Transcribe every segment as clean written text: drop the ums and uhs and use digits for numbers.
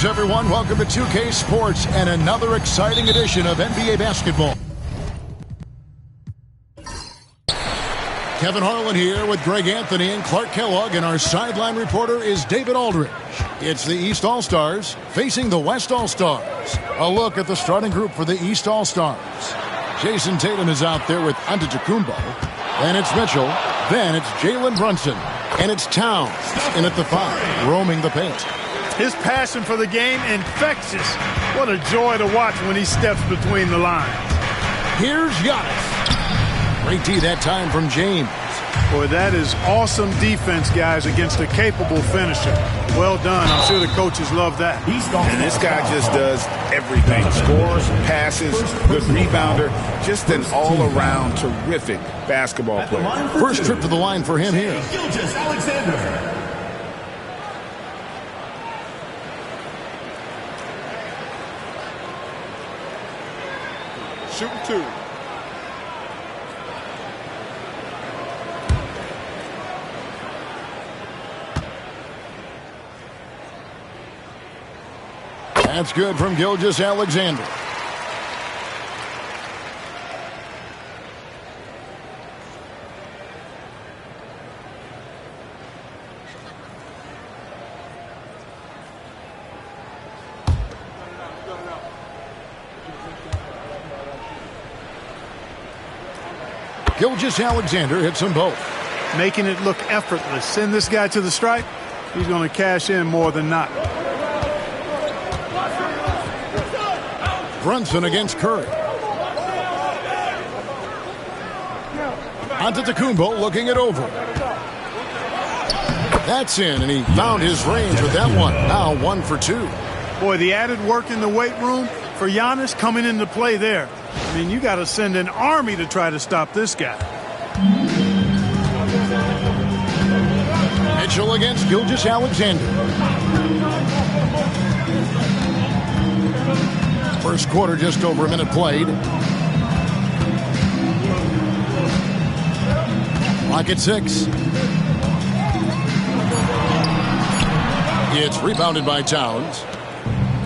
Greetings, everyone. Welcome to 2K Sports and another exciting edition of NBA basketball. Kevin Harlan here with Greg Anthony and Clark Kellogg, and our sideline reporter is David Aldridge. It's the East All-Stars facing the West All-Stars. A look at the starting group for the East All-Stars. Jason Tatum is out there with Antetokounmpo. Then it's Mitchell. Then it's Jalen Brunson. And it's Towns in at the 5, roaming the paint. His passion for the game, infectious. What a joy to watch when he steps between the lines. Here's Giannis. Great D that time from James. Boy, that is awesome defense, guys, against a capable finisher. Well done. I'm sure the coaches love that. And this guy just does everything. Scores, passes, good rebounder. Just an all-around terrific basketball player. First trip to the line for him here. Gilgeous-Alexander. Shooting 2. That's good from Gilgeous-Alexander. Gilgeous-Alexander hits them both. Making it look effortless. Send this guy to the stripe. He's going to cash in more than not. Brunson against Curry. Antetokounmpo looking it over. That's in, and he found his range with that one. Now 1 for 2. Boy, the added work in the weight room for Giannis coming into play there. I mean, you got to send an army to try to stop this guy. Mitchell against Gilgeous-Alexander. First quarter, just over a minute played. Clock at 6. It's rebounded by Towns.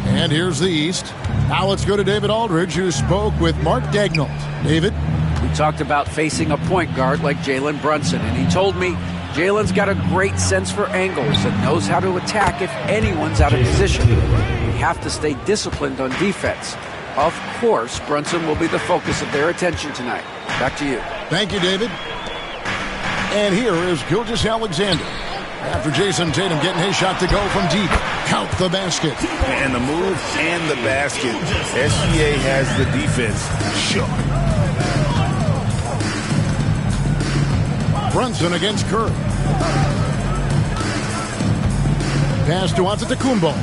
And here's the East. Now let's go to David Aldridge, who spoke with Mark Daigneault. David? We talked about facing a point guard like Jalen Brunson, and he told me Jalen's got a great sense for angles and knows how to attack if anyone's out of position. We have to stay disciplined on defense. Of course, Brunson will be the focus of their attention tonight. Back to you. Thank you, David. And here is Gilgeous-Alexander. After Jason Tatum getting his shot to go from deep. Count the basket. And the move and the basket. SGA has the defense. Sure. Brunson against Curry. Pass to Antetokounmpo.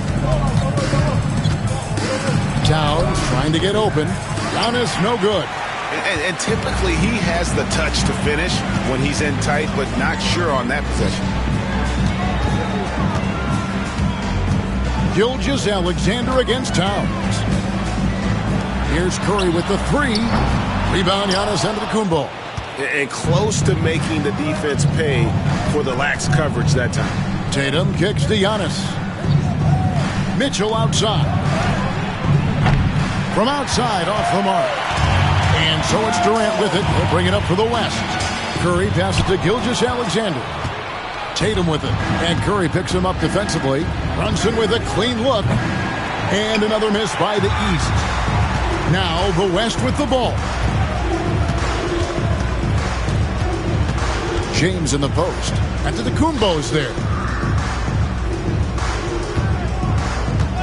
Towns trying to get open. Giannis no good. And typically he has the touch to finish when he's in tight, but not sure on that possession. Gilgeous-Alexander against Towns. Here's Curry with the 3. Rebound, Giannis Antetokounmpo. And close to making the defense pay for the lax coverage that time. Tatum kicks to Giannis. Mitchell outside. From outside, off the mark. And so it's Durant with it. He'll bring it up for the West. Curry passes to Gilgeous-Alexander. Tatum with it. And Curry picks him up defensively. Brunson with a clean look. And another miss by the East. Now the West with the ball. James in the post. Antetokounmpo's there.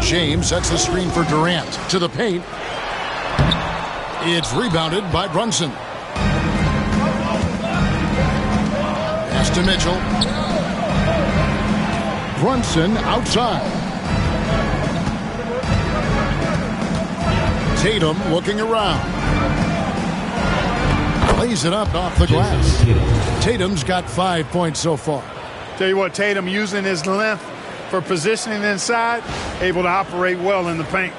James sets the screen for Durant. To the paint. It's rebounded by Brunson. Pass to Mitchell. Brunson outside. Tatum looking around. Lays it up off the glass. Tatum's got 5 points so far. Tell you what, Tatum using his length for positioning inside, able to operate well in the paint.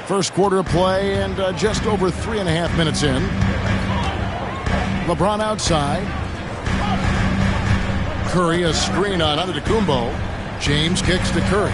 First quarter of play and just over 3.5 minutes in. LeBron outside. Curry a screen on Antetokounmpo. James kicks to Curry.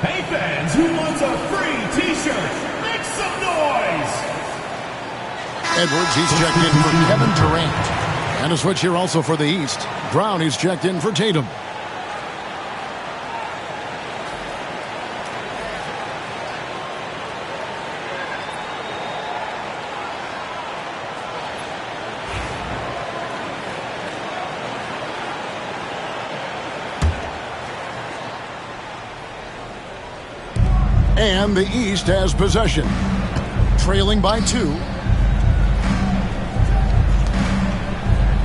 Hey fans, who wants a free t-shirt? Make some noise! Edwards, he's checked in for Kevin Durant. And a switch here also for the East. Brown, he's checked in for Tatum. And the East has possession. Trailing by 2.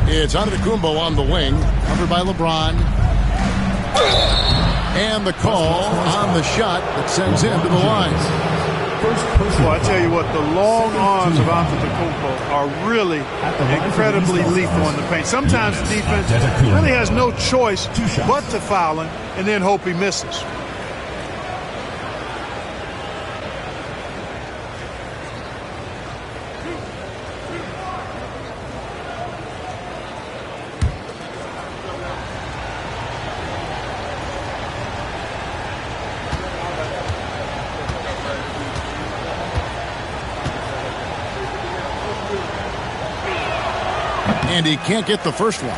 It's Antetokounmpo on the wing. Covered by LeBron. And the call on the shot that sends him to the line. Well, I tell you what, the long arms of Antetokounmpo are really incredibly lethal in the paint. Sometimes the defense really has no choice but to foul him and then hope he misses. And he can't get the first one.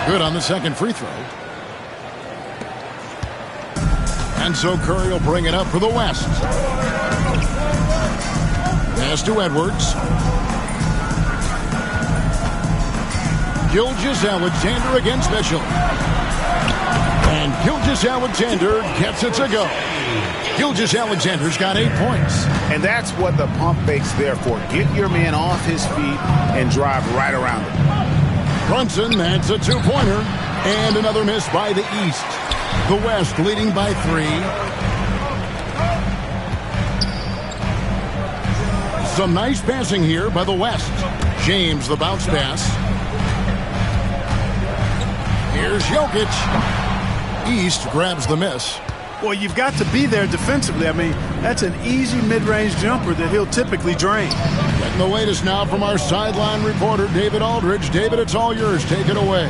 Good on the second free throw. And so Curry will bring it up for the West. Pass to Edwards. Gilgeous-Alexander against Mitchell. And Gilgeous-Alexander gets it to go. Gilgeous-Alexander's got 8 points. And that's what the pump fake's there for. Get your man off his feet and drive right around him. Brunson, that's a 2-pointer. And another miss by the East. The West leading by 3. Some nice passing here by the West. James, the bounce pass. Here's Jokic. East grabs the miss. Well, you've got to be there defensively. I mean, that's an easy mid-range jumper that he'll typically drain. Getting the latest now from our sideline reporter, David Aldridge. David, it's all yours. Take it away.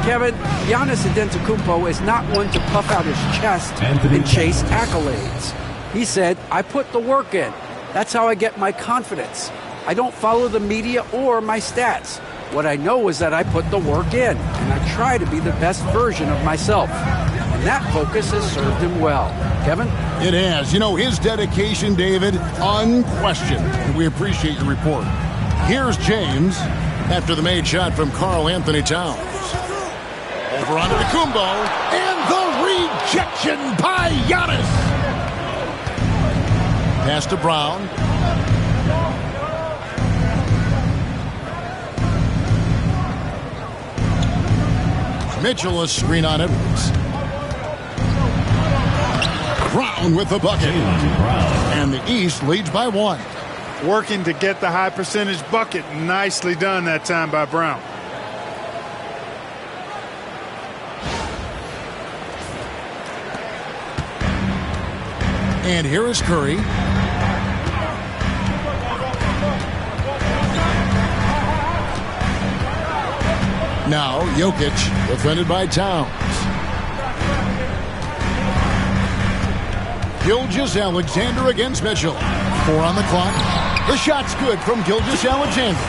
Kevin, Giannis Antetokounmpo is not one to puff out his chest and chase accolades. He said, I put the work in. That's how I get my confidence. I don't follow the media or my stats. What I know is that I put the work in, and I try to be the best version of myself. And that focus has served him well. Kevin? It has. You know, his dedication, David, unquestioned. And we appreciate your report. Here's James after the made shot from Karl Anthony Towns. Over onto Antetokounmpo, and the rejection by Giannis. Pass to Brown. Mitchell, a screen on Edwards. Brown with the bucket. And the East leads by 1. Working to get the high percentage bucket. Nicely done that time by Brown. And here is Curry. Now Jokic, defended by Towns. Gilgeous-Alexander against Mitchell. 4 on the clock. The shot's good from Gilgeous-Alexander.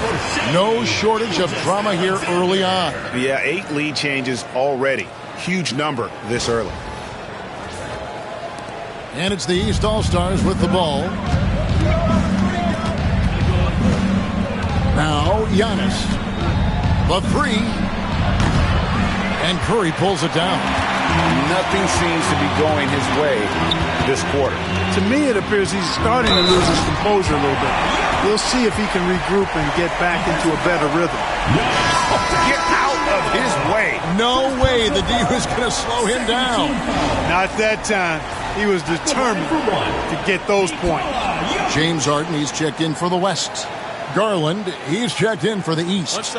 No shortage of drama here early on. Yeah, 8 lead changes already. Huge number this early. And it's the East All-Stars with the ball. Now Giannis. The 3. And Curry pulls it down. Nothing seems to be going his way this quarter. To me, it appears he's starting to lose his composure a little bit. We'll see if he can regroup and get back into a better rhythm. Get out of his way. No way the D was going to slow him down. Not that time. He was determined to get those points. James Harden, he's checked in for the West. Garland, he's checked in for the East.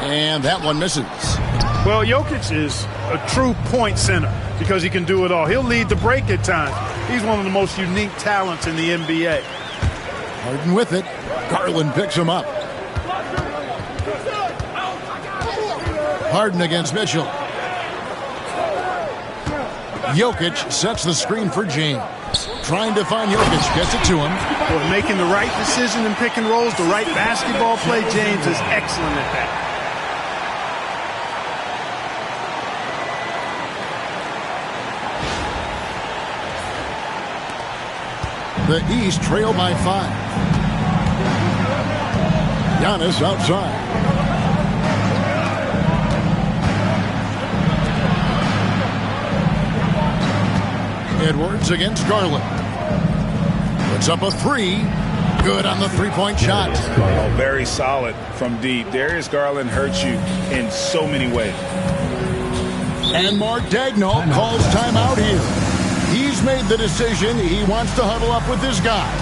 And that one misses. Well, Jokic is a true point center because he can do it all. He'll lead the break at times. He's one of the most unique talents in the NBA. Harden with it. Garland picks him up. Harden against Mitchell. Jokic sets the screen for James. Trying to find Jokic, gets it to him. Boy, making the right decision in pick and rolls, the right basketball play, James is excellent at that. The East trail by 5. Giannis outside. Edwards against Garland. Puts up a 3. Good on the three-point shot. Oh, very solid from deep. Darius Garland hurts you in so many ways. And Mark Daigneault calls timeout here. He's made the decision. He wants to huddle up with his guys.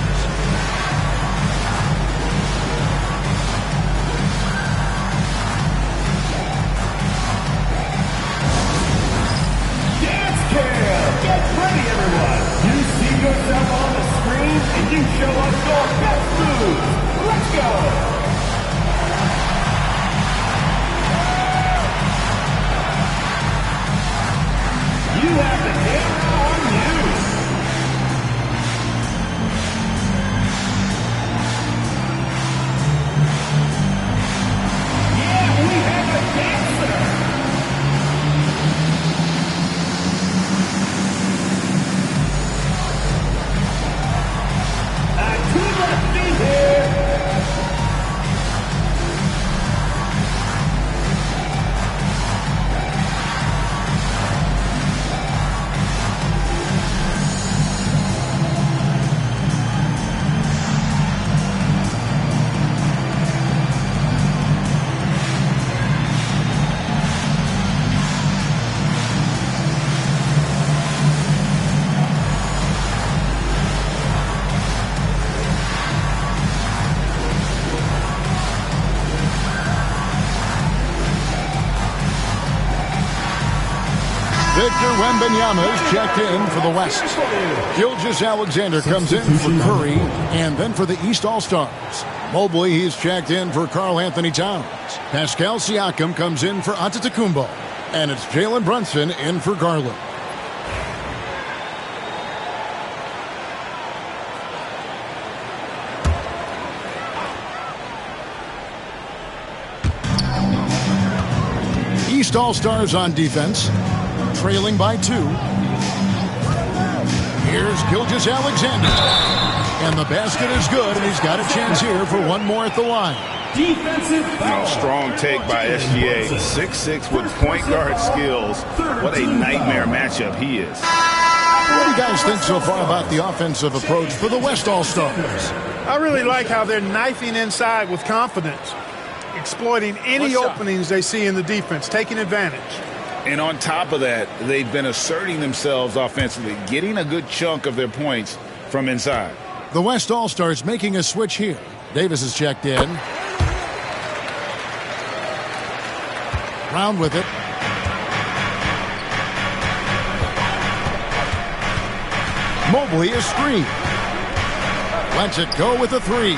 Dance Cam! Get ready, everyone! You see yourself on the screen and you show us your best moves. Let's go! You have the camera on you. Yeah, we have a dancer. Two lefties here. Victor Wembanyama is checked in for the West. Gilgeous-Alexander comes in for Curry, and then for the East All-Stars. Mobley, he's checked in for Karl-Anthony Towns. Pascal Siakam comes in for Antetokounmpo, and it's Jalen Brunson in for Garland. East All-Stars on defense. Trailing by 2. Here's Gilgeous-Alexander. And the basket is good, and he's got a chance here for one more at the line. Defensive foul. Strong take by SGA. 6'6" with point guard skills. What a nightmare matchup he is. What do you guys think so far about the offensive approach for the West All-Stars? I really like how they're knifing inside with confidence, exploiting any openings they see in the defense, taking advantage. And on top of that, they've been asserting themselves offensively, getting a good chunk of their points from inside. The West All-Stars making a switch here. Davis is checked in. Brown with it. Mobley is screened. Lets it go with a 3.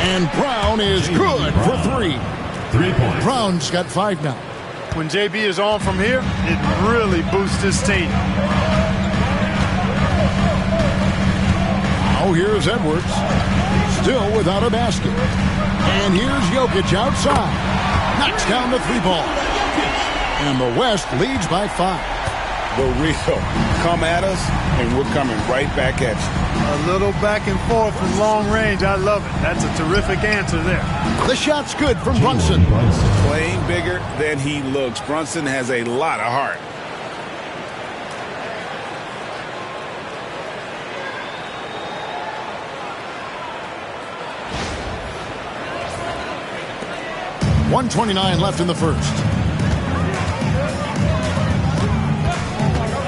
And Brown is good for 3. 3 points. Brown's got 5 now. When JB is on from here, it really boosts his team. Now here's Edwards. Still without a basket. And here's Jokic outside. Knocks down the 3-ball. And the West leads by 5. The real come at us, and we're coming right back at you. A little back and forth from long range. I love it. That's a terrific answer there. The shot's good from Brunson. Playing bigger than he looks. Brunson has a lot of heart. .129 left in the first.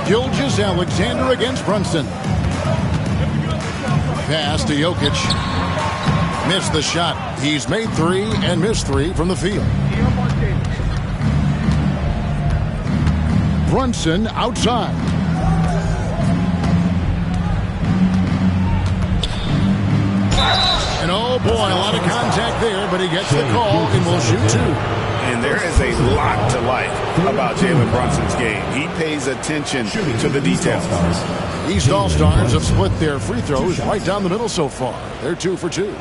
Gilgeous-Alexander against Brunson. Pass to Jokic. Missed the shot. He's made 3 and missed 3 from the field. Brunson outside. And oh boy, a lot of contact there, but he gets the call and will shoot 2. And there is a lot to like about Jalen Brunson's game. He pays attention to the details. East All-Stars have split their free throws right down the middle so far. They're 2 for 2.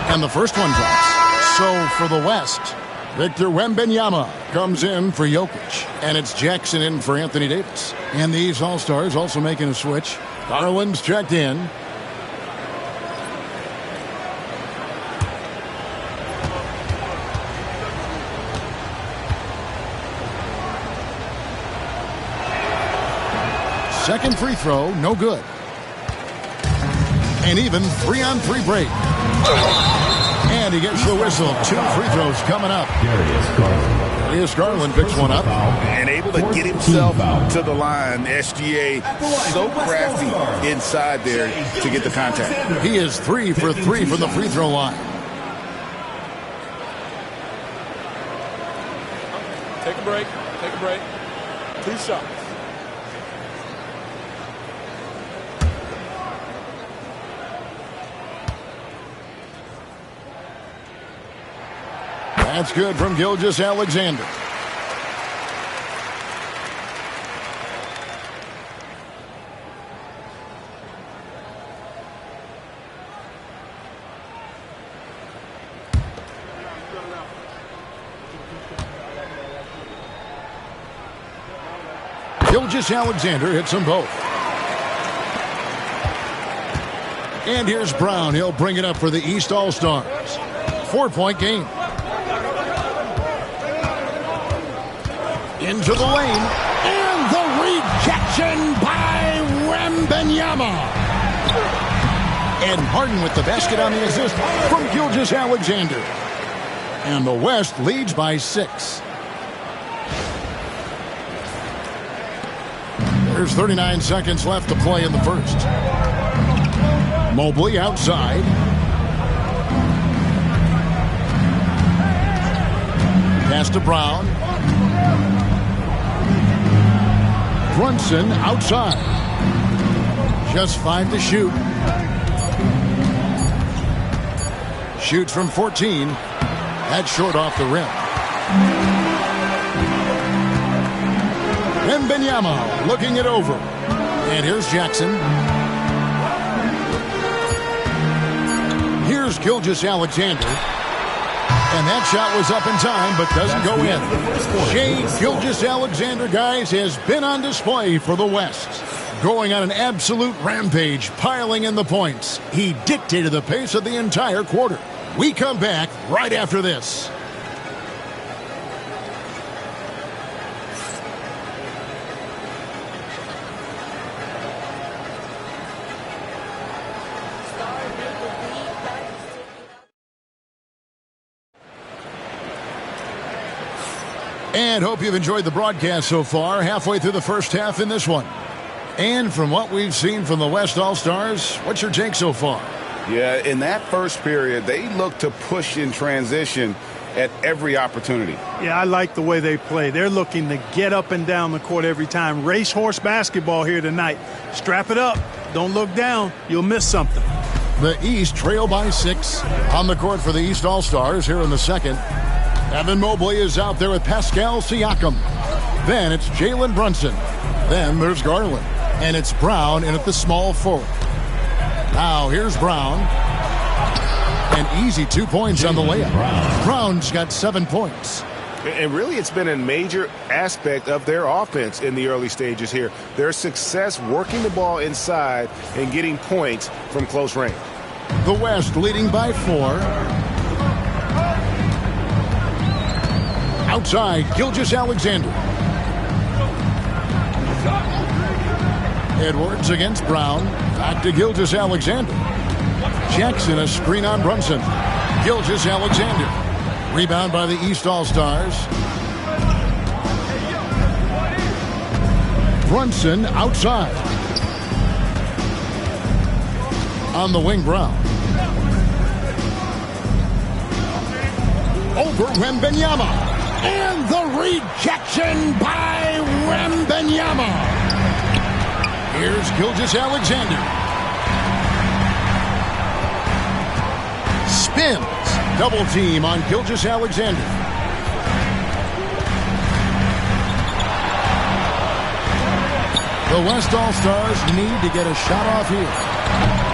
And the first one drops. So for the West, Victor Wembanyama comes in for Jokic. And it's Jackson in for Anthony Davis. And the East All-Stars also making a switch. Garland's checked in. Second free throw, no good. And even 3-on-3 break. And he gets the whistle. 2 free throws coming up. Darius Garland picks one up. And able to get himself to the line. SGA so crafty inside there to get the contact. He is 3 for 3 from the free throw line. Take a break. Take a break. 2 shots. That's good from Gilgeous-Alexander. Gilgeous-Alexander hits them both. And here's Brown. He'll bring it up for the East All-Stars. 4-point game. Into the lane. And the rejection by Wembanyama. And Harden with the basket on the assist from Gilgeous-Alexander. And the West leads by 6. There's 39 seconds left to play in the first. Mobley outside. Pass to Brown. Brunson outside. Just 5 to shoot. Shoots from 14. That's short off the rim. Wembanyama looking it over. And here's Jackson. Here's Gilgeous-Alexander. And that shot was up in time, but doesn't go in. Shai Gilgeous-Alexander, guys, has been on display for the West. Going on an absolute rampage, piling in the points. He dictated the pace of the entire quarter. We come back right after this. And hope you've enjoyed the broadcast so far. Halfway through the first half in this one. And from what we've seen from the West All-Stars, what's your take so far? Yeah, in that first period, they looked to push in transition at every opportunity. Yeah, I like the way they play. They're looking to get up and down the court every time. Racehorse basketball here tonight. Strap it up. Don't look down. You'll miss something. The East trail by 6 on the court for the East All-Stars here in the second. Evan Mobley is out there with Pascal Siakam. Then it's Jalen Brunson. Then there's Garland. And it's Brown in at the small forward. Now here's Brown. An easy 2 points on the layup. Brown's got 7 points. And really, it's been a major aspect of their offense in the early stages here. Their success working the ball inside and getting points from close range. The West leading by 4. Outside, Gilgeous-Alexander. Edwards against Brown. Back to Gilgeous-Alexander. Jackson, a screen on Brunson. Gilgeous-Alexander. Rebound by the East All-Stars. Brunson outside. On the wing, Brown. Over Wembanyama. And the rejection by Wembanyama. Here's Gilgeous-Alexander. Spins. Double team on Gilgeous-Alexander. The West All-Stars need to get a shot off here.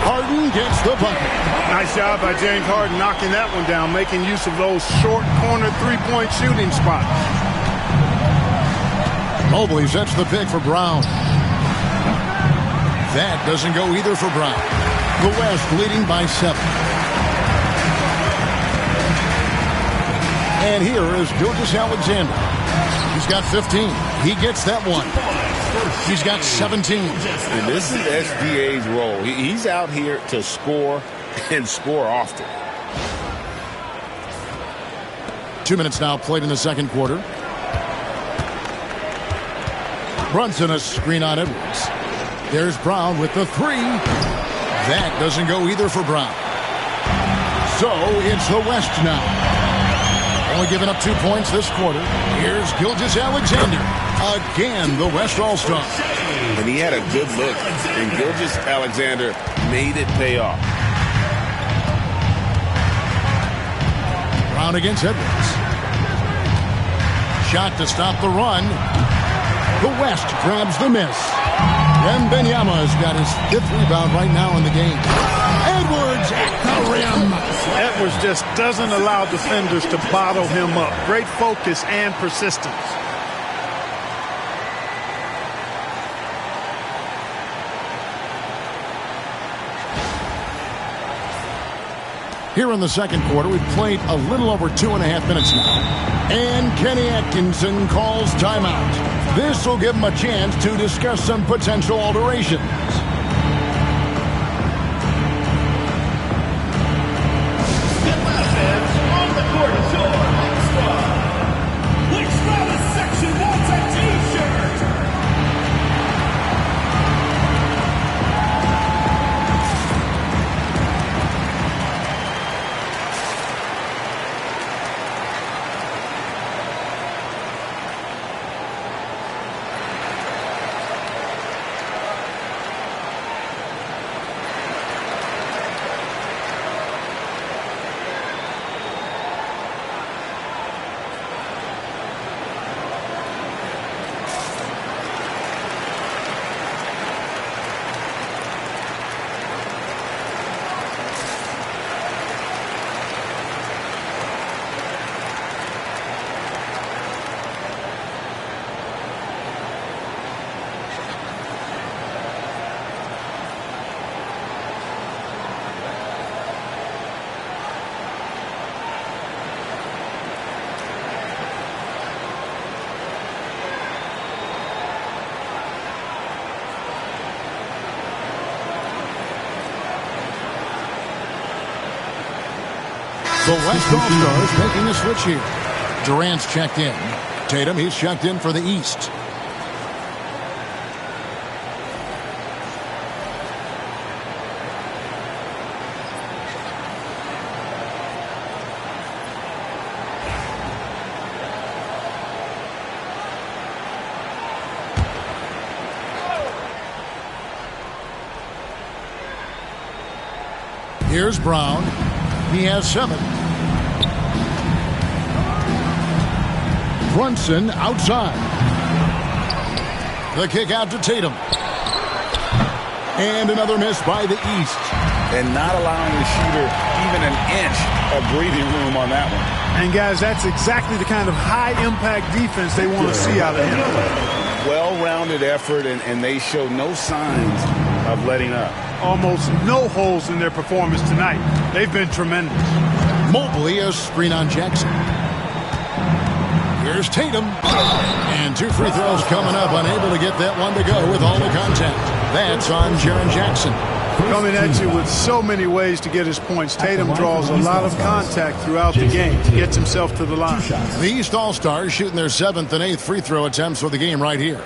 Harden gets the bucket. Nice job by James Harden knocking that one down, making use of those short corner three-point shooting spots. Mobley sets the pick for Brown. That doesn't go either for Brown. The West leading by 7. And here is Gilgeous-Alexander. He's got 15. He gets that one. He's got 17. And this is SGA's role. He's out here to score and score often. 2 minutes now played in the second quarter. Brunson a screen on Edwards. There's Brown with the 3. That doesn't go either for Brown. So it's the West now. Only giving up 2 points this quarter. Here's Gilgeous-Alexander. Again, the West All-Star. And he had a good look. And Gilgeous-Alexander made it pay off. Brown against Edwards. Shot to stop the run. The West grabs the miss. Wembanyama's got his 5th rebound right now in the game. Edwards at the rim. Edwards just doesn't allow defenders to bottle him up. Great focus and persistence. Here in the second quarter, we've played a little over 2.5 minutes now. And Kenny Atkinson calls timeout. This will give him a chance to discuss some potential alterations. On the court is your Lake Squad. Lake Squad section wants a t-shirt. The West All-Stars making a switch here. Durant's checked in. Tatum, he's checked in for the East. Here's Brown. He has 7. Brunson outside. The kick out to Tatum. And another miss by the East. And not allowing the shooter even an inch of breathing room on that one. And guys, that's exactly the kind of high-impact defense they want to see out of him. Well-rounded effort, and they show no signs of letting up. Almost no holes in their performance tonight. They've been tremendous. Mobley a screen on Jackson. Here's Tatum. And 2 free throws coming up. Unable to get that one to go with all the contact. That's on Jaren Jackson. Coming at you with so many ways to get his points. Tatum draws a lot of contact throughout the game. Gets himself to the line. The East All-Stars shooting their 7th and 8th free throw attempts for the game right here.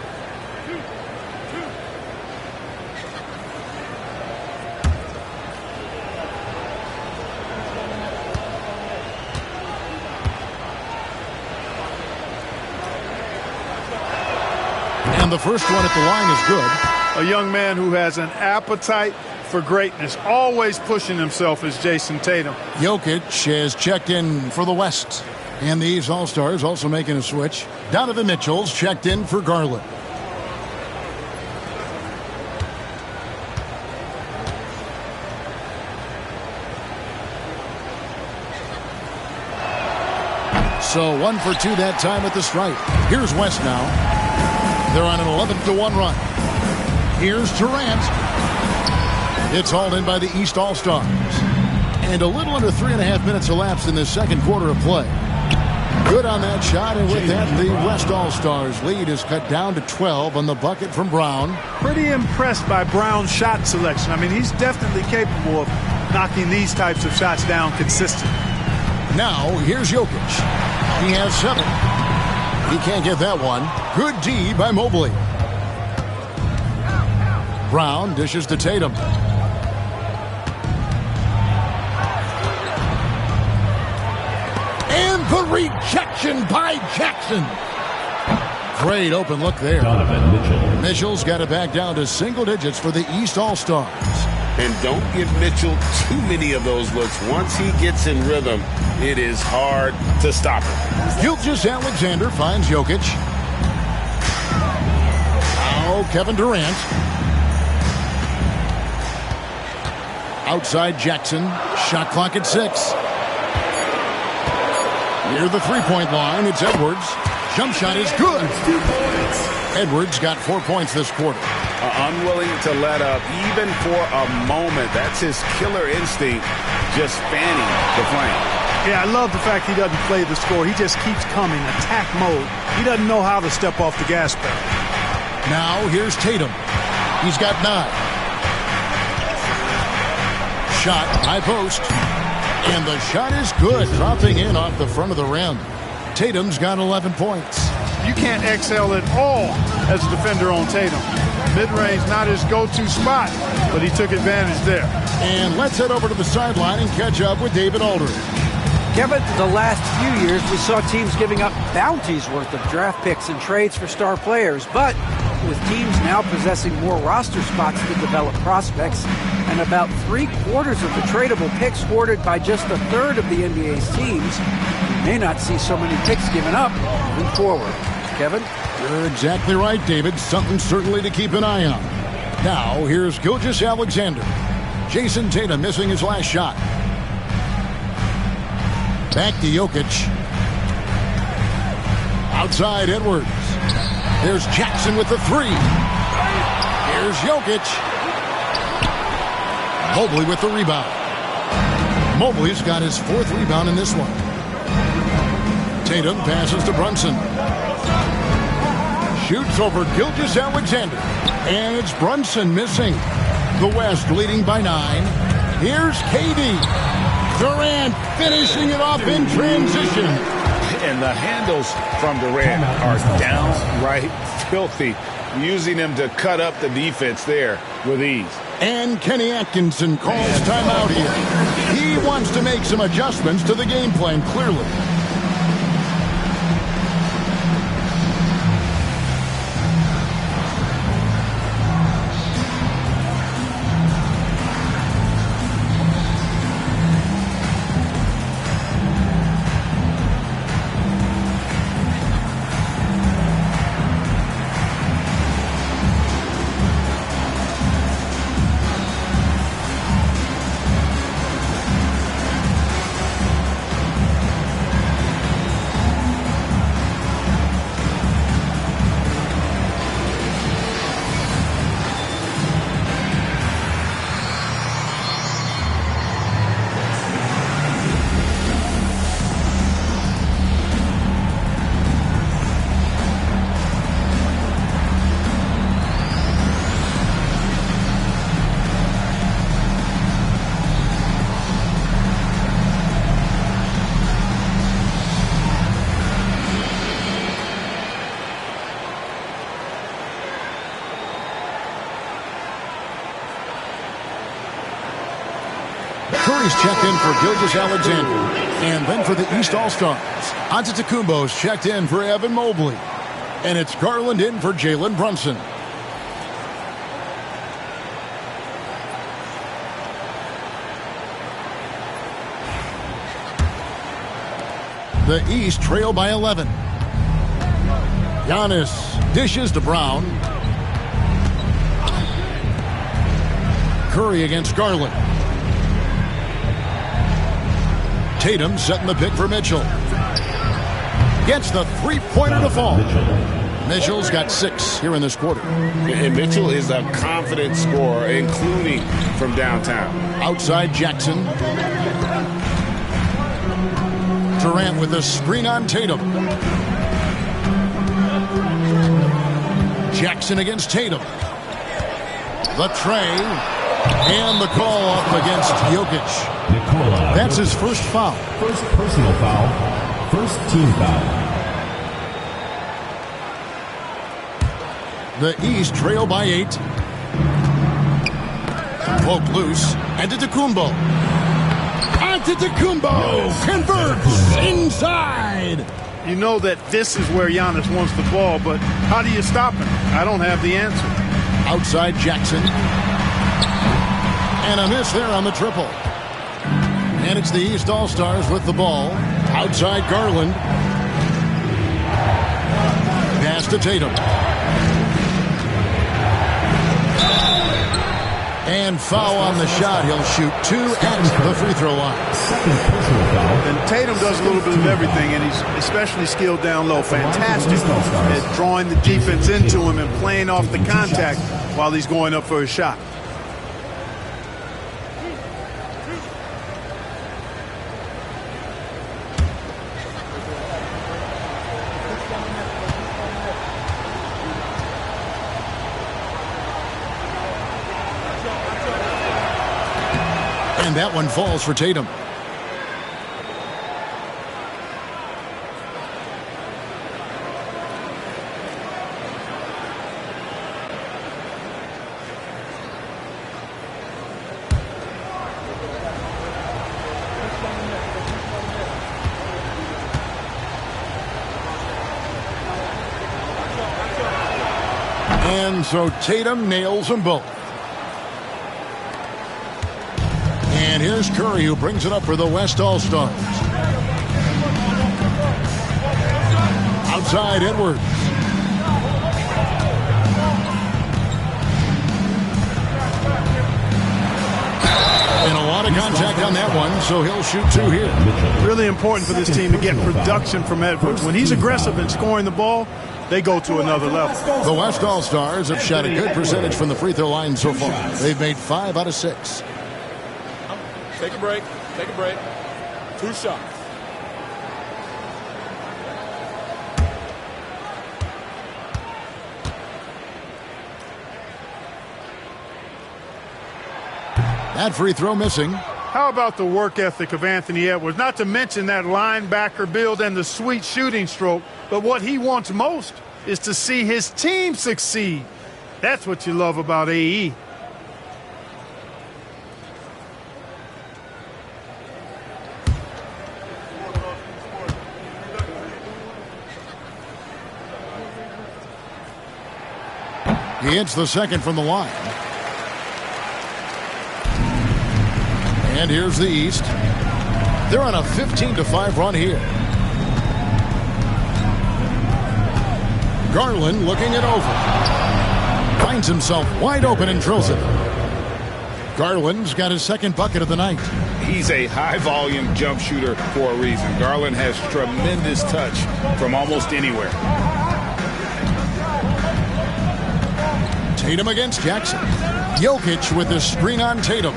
And the first one at the line is good. A young man who has an appetite for greatness, always pushing himself, is Jason Tatum. Jokic has checked in for the West. And the East All-Stars also making a switch. Donovan Mitchell's checked in for Garland. So 1 for 2 that time at the stripe. Here's West now. They're on an 11-1 run. Here's Durant. It's hauled in by the East All-Stars. And a little under 3.5 minutes elapsed in the second quarter of play. Good on that shot, and with that, the West All-Stars lead is cut down to 12 on the bucket from Brown. Pretty impressed by Brown's shot selection. I mean, he's definitely capable of knocking these types of shots down consistently. Now, here's Jokic. He has 7. He can't get that one. Good D by Mobley. Brown dishes to Tatum. And the rejection by Jackson. Great open look there. Donovan Mitchell. Mitchell's got it back down to single digits for the East All-Stars. And don't give Mitchell too many of those looks. Once he gets in rhythm, it is hard to stop him. Gilgeous-Alexander finds Jokic. Now Kevin Durant. Outside Jackson. Shot clock at 6. Near the three-point line, it's Edwards. Jump shot is good. Edwards got 4 points this quarter. Unwilling to let up even for a moment. That's his killer instinct, just fanning the flame. Yeah, I love the fact he doesn't play the score. He just keeps coming, attack mode. He doesn't know how to step off the gas pedal. Now here's Tatum. He's got 9. Shot, high post. And the shot is good, dropping in off the front of the rim. Tatum's got 11 points. You can't excel at all as a defender on Tatum. Mid-range, not his go-to spot, but he took advantage there. And let's head over to the sideline and catch up with David Aldridge. Kevin, the last few years we saw teams giving up bounties worth of draft picks and trades for star players. But with teams now possessing more roster spots to develop prospects and about 3/4 of the tradable picks hoarded by just a third of the NBA's teams, we may not see so many picks given up moving forward. Kevin? You're exactly right, David. Something certainly to keep an eye on. Now, here's Gilgeous-Alexander. Jason Tatum missing his last shot. Back to Jokic. Outside Edwards. There's Jackson with the 3. Here's Jokic. Mobley with the rebound. Mobley's got his 4th rebound in this one. Tatum passes to Brunson. Shoots over Gilgeous-Alexander. And it's Brunson missing. The West leading by 9. Here's KD. Durant finishing it off in transition. And the handles from Durant are downright filthy, using him to cut up the defense there with ease. And Kenny Atkinson calls timeout here. He wants to make some adjustments to the game plan, clearly. Curry's checked in for Gilgeous-Alexander. And then for the East All-Stars, Antetokounmpo's checked in for Evan Mobley. And it's Garland in for Jalen Brunson. The East trail by 11. Giannis dishes to Brown. Curry against Garland. Tatum setting the pick for Mitchell. Gets the three-pointer to fall. Mitchell's got 6 here in this quarter. And Mitchell is a confident scorer, including from downtown. Outside Jackson. Durant with a screen on Tatum. Jackson against Tatum. The tray. And the call up against Jokic. That's his first foul. First personal foul. First team foul. The East trail by 8. Poke loose. Antetokounmpo. Antetokounmpo converts inside. You know that this is where Giannis wants the ball, but how do you stop him? I don't have the answer. Outside Jackson. And a miss there on the triple. And it's the East All-Stars with the ball. Outside Garland. Pass to Tatum. And foul on the shot. He'll shoot 2 at the free throw line. Second personal foul. And Tatum does a little bit of everything, and he's especially skilled down low. Fantastic at drawing the defense into him and playing off the contact while he's going up for his shot. And that one falls for Tatum. And so Tatum nails them both. And here's Curry, who brings it up for the West All-Stars. Outside Edwards. And a lot of contact on that one, so he'll shoot 2 here. Really important for this team to get production from Edwards. When he's aggressive in scoring the ball, they go to another level. The West All-Stars have shot a good percentage from the free throw line so far. They've made 5 out of 6. Take a break. Take a break. 2 shots. That free throw missing. How about the work ethic of Anthony Edwards? Not to mention that linebacker build and the sweet shooting stroke. But what he wants most is to see his team succeed. That's what you love about AE. He hits the second from the line. And here's the East. They're on a 15-5 run here. Garland looking it over. Finds himself wide open and drills it. Garland's got his second bucket of the night. He's a high-volume jump shooter for a reason. Garland has tremendous touch from almost anywhere. Tatum against Jackson. Jokic with the screen on Tatum.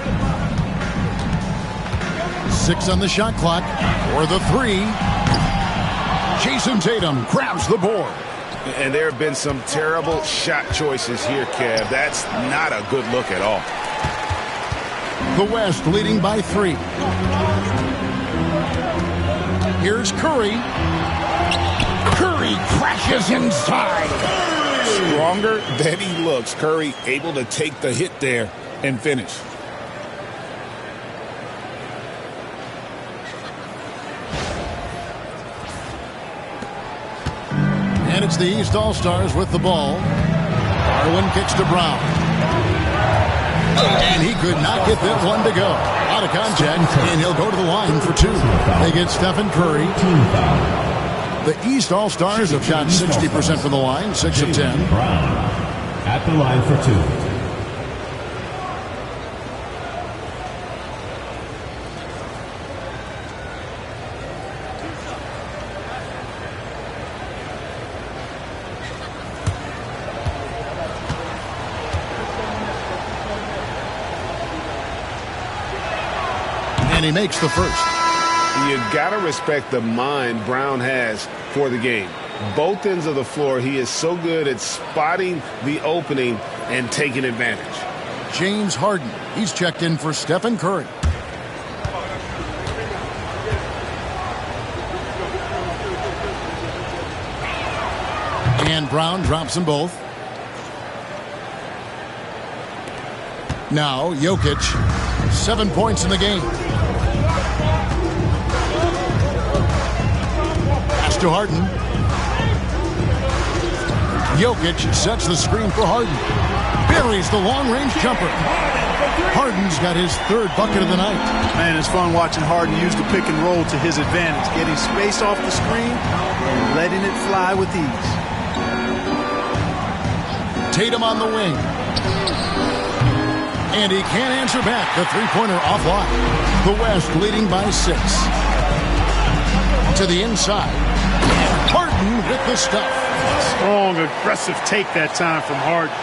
6 on the shot clock for the 3. Jason Tatum grabs the board. And there have been some terrible shot choices here, Kev. That's not a good look at all. The West leading by 3. Here's Curry. Curry crashes inside. Stronger than he looks. Curry able to take the hit there and finish. And it's the East All-Stars with the ball. Garland kicks to Brown. And he could not get that one to go. Out of contact, and he'll go to the line for two. They get Stephen Curry. The East All-Stars have shot 60% from the line, 6 of 10. Brown at the line for two. And he makes the first. You got to respect the mind Brown has for the game. Both ends of the floor, he is so good at spotting the opening and taking advantage. James Harden. He's checked in for Stephen Curry. And Brown drops them both. Now, Jokic, 7 points in the game. Pass to Harden. Jokic sets the screen for Harden. Buries the long-range jumper. Harden's got his third bucket of the night. Man, it's fun watching Harden use the pick and roll to his advantage, getting space off the screen and letting it fly with ease. Tatum on the wing. And he can't answer back. The three-pointer offline. The West leading by 6. To the inside. And Harden with the stuff. Strong, aggressive take that time from Harden.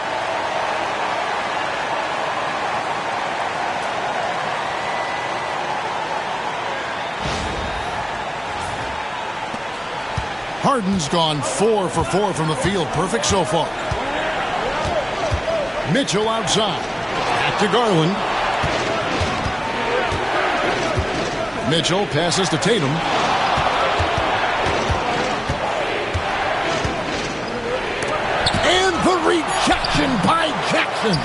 Harden's gone 4 for 4 from the field. Perfect so far. Mitchell outside. Back to Garland. Mitchell passes to Tatum. And the rejection by Jackson.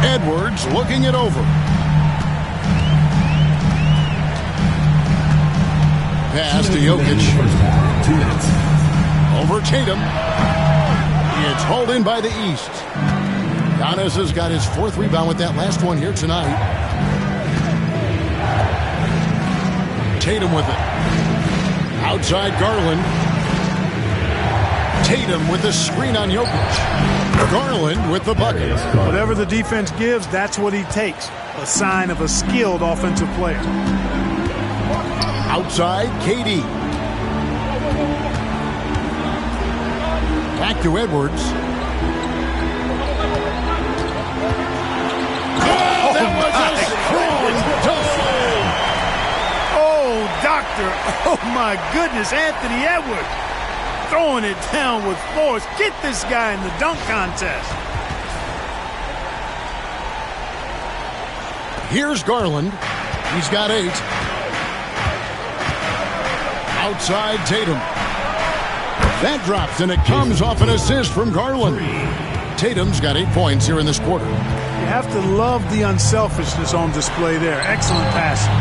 Edwards looking it over. Pass to Jokic. Over Tatum. It's hauled in by the East. Giannis has got his 4th rebound with that last one here tonight. Tatum with it. Outside Garland. Tatum with the screen on Jokic. Garland with the bucket. Whatever the defense gives, that's what he takes. A sign of a skilled offensive player. Outside KD. Back to Edwards. Oh, that was a strong dunk. Oh, doctor. Oh, my goodness. Anthony Edwards throwing it down with force. Get this guy in the dunk contest. Here's Garland. He's got 8. Outside Tatum. That drops, and it comes off an assist from Garland. Tatum's got 8 points here in this quarter. You have to love the unselfishness on display there. Excellent passing.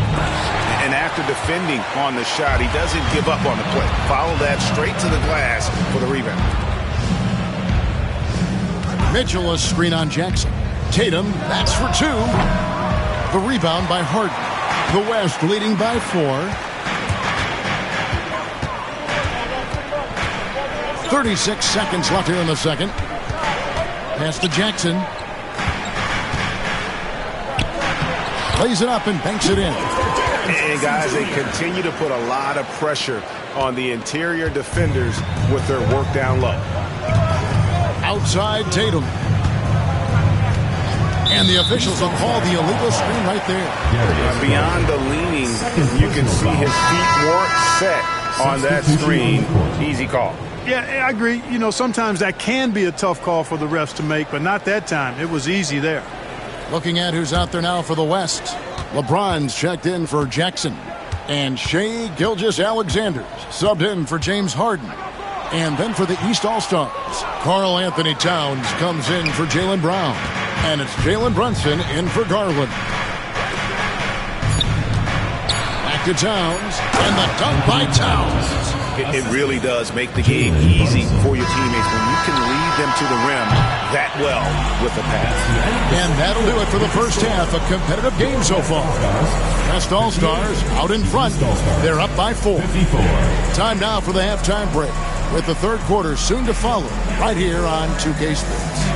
And after defending on the shot, he doesn't give up on the play. Follow that straight to the glass for the rebound. Mitchell, a screen on Jackson. Tatum, that's for 2. The rebound by Harden. The West leading by 4. 36 seconds left here in the second. Pass to Jackson. Lays it up and banks it in. And guys, they continue to put a lot of pressure on the interior defenders with their work down low. Outside Tatum. And the officials have called the illegal screen right there. Beyond the leaning, you can see his feet weren't set on that screen. Easy call. Yeah, I agree. You know, sometimes that can be a tough call for the refs to make, but not that time. It was easy there. Looking at who's out there now for the West. LeBron's checked in for Jackson. And Shai Gilgeous-Alexander subbed in for James Harden. And then for the East All-Stars, Karl Anthony Towns comes in for Jaylen Brown. And it's Jalen Brunson in for Garland. Back Back to Towns, and the dunk by Towns. It really does make the game easy for your teammates when you can lead them to the rim that well with a pass. And that'll do it for the first half. A competitive game so far. West All-Stars out in front. They're up by 4. Time now for the halftime break, with the third quarter soon to follow right here on 2K Sports.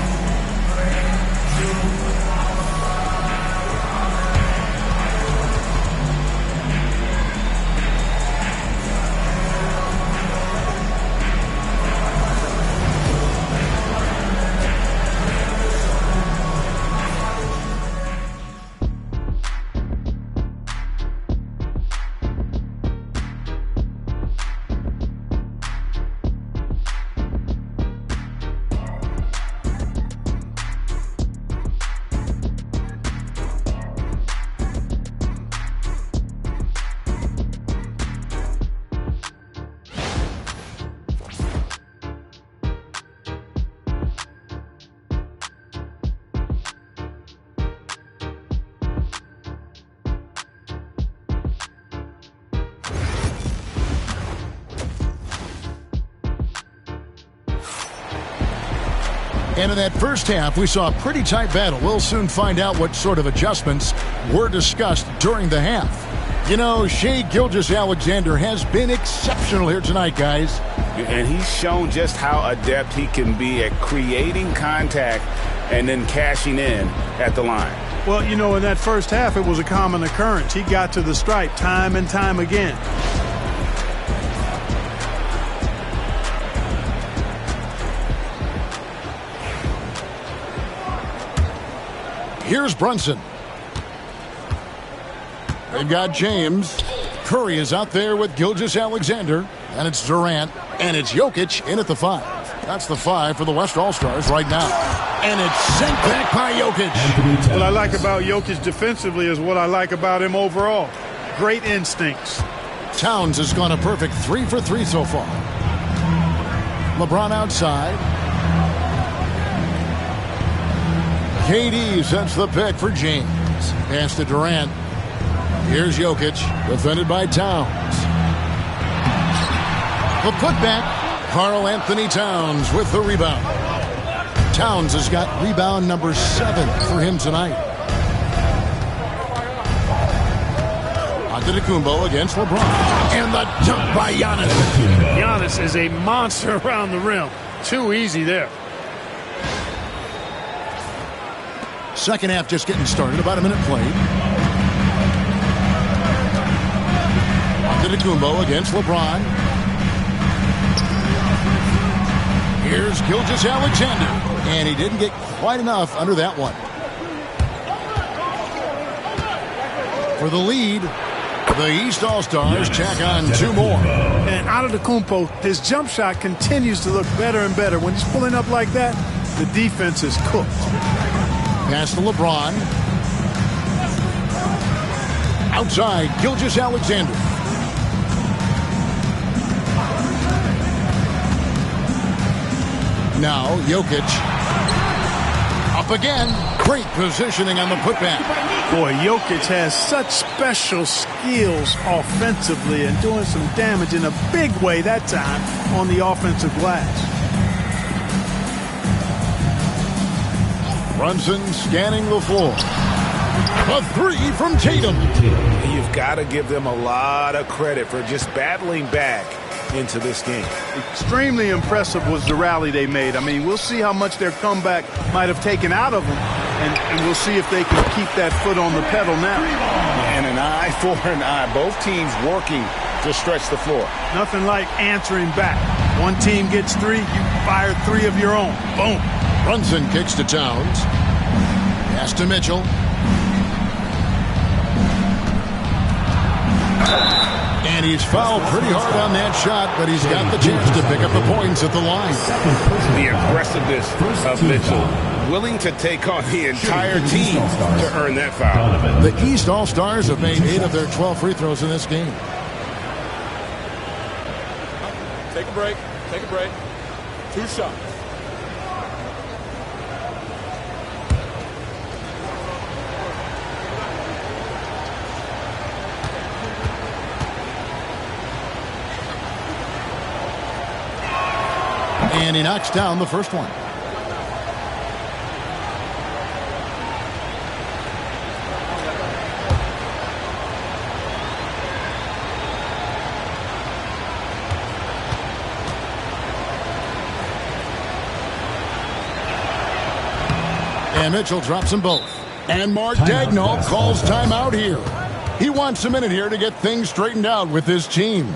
And in that first half, we saw a pretty tight battle. We'll soon find out what sort of adjustments were discussed during the half. You know, Shai Gilgeous-Alexander has been exceptional here tonight, guys. And he's shown just how adept he can be at creating contact and then cashing in at the line. Well, you know, in that first half, it was a common occurrence. He got to the stripe time and time again. Here's Brunson. They've got James. Curry is out there with Gilgeous-Alexander. And it's Durant. And it's Jokic in at the 5. That's the 5 for the West All-Stars right now. And it's sent back by Jokic. What I like about Jokic defensively is what I like about him overall. Great instincts. Towns has gone a perfect 3 for 3 so far. LeBron outside. KD sets the pick for James. Pass to Durant. Here's Jokic, defended by Towns. The putback. Karl Anthony Towns with the rebound. Towns has got rebound number 7 for him tonight. Antetokounmpo against LeBron. And the dunk by Giannis. Giannis is a monster around the rim. Too easy there. Second half just getting started. About a minute played. Antetokounmpo against LeBron. Here's Gilgeous-Alexander. And he didn't get quite enough under that one. For the lead, the East All-Stars tack on 2 more. And Antetokounmpo, his jump shot continues to look better and better. When he's pulling up like that, the defense is cooked. Pass to LeBron. Outside, Gilgeous-Alexander. Now, Jokic. Up again. Great positioning on the putback. Boy, Jokic has such special skills offensively and doing some damage in a big way that time on the offensive glass. Brunson scanning the floor. A 3 from Tatum. You've got to give them a lot of credit for just battling back into this game. Extremely impressive was the rally they made. I mean, we'll see how much their comeback might have taken out of them, and we'll see if they can keep that foot on the pedal now. And an eye for an eye. Both teams working to stretch the floor. Nothing like answering back. One team gets 3, you fire 3 of your own. Boom. Brunson kicks to Towns. Pass to Mitchell. And he's fouled pretty hard on that shot, but he's got the chance to pick up the points at the line. The aggressiveness of Mitchell. Willing to take on the entire team to earn that foul. The East All-Stars have made 8 of their 12 free throws in this game. Take a break. Take a break. 2 shots. And he knocks down the first one. And Mitchell drops them both. And Mark Daigneault calls timeout here. He wants a minute here to get things straightened out with his team.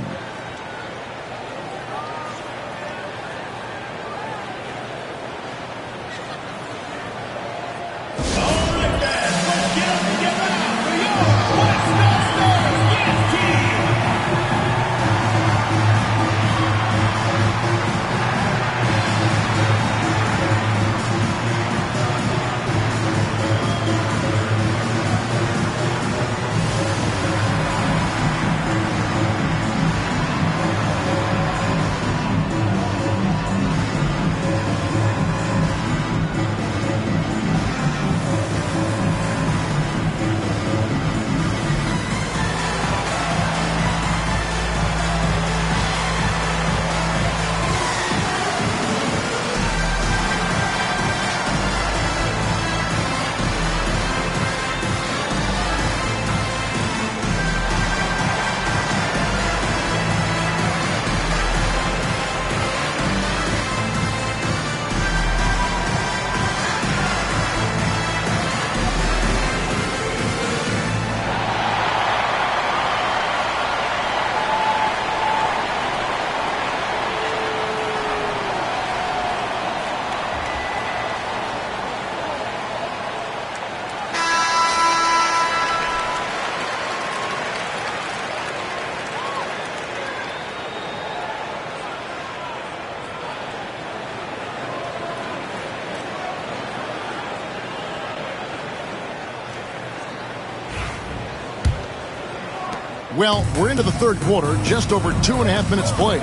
Well, we're into the third quarter, just over 2.5 minutes played.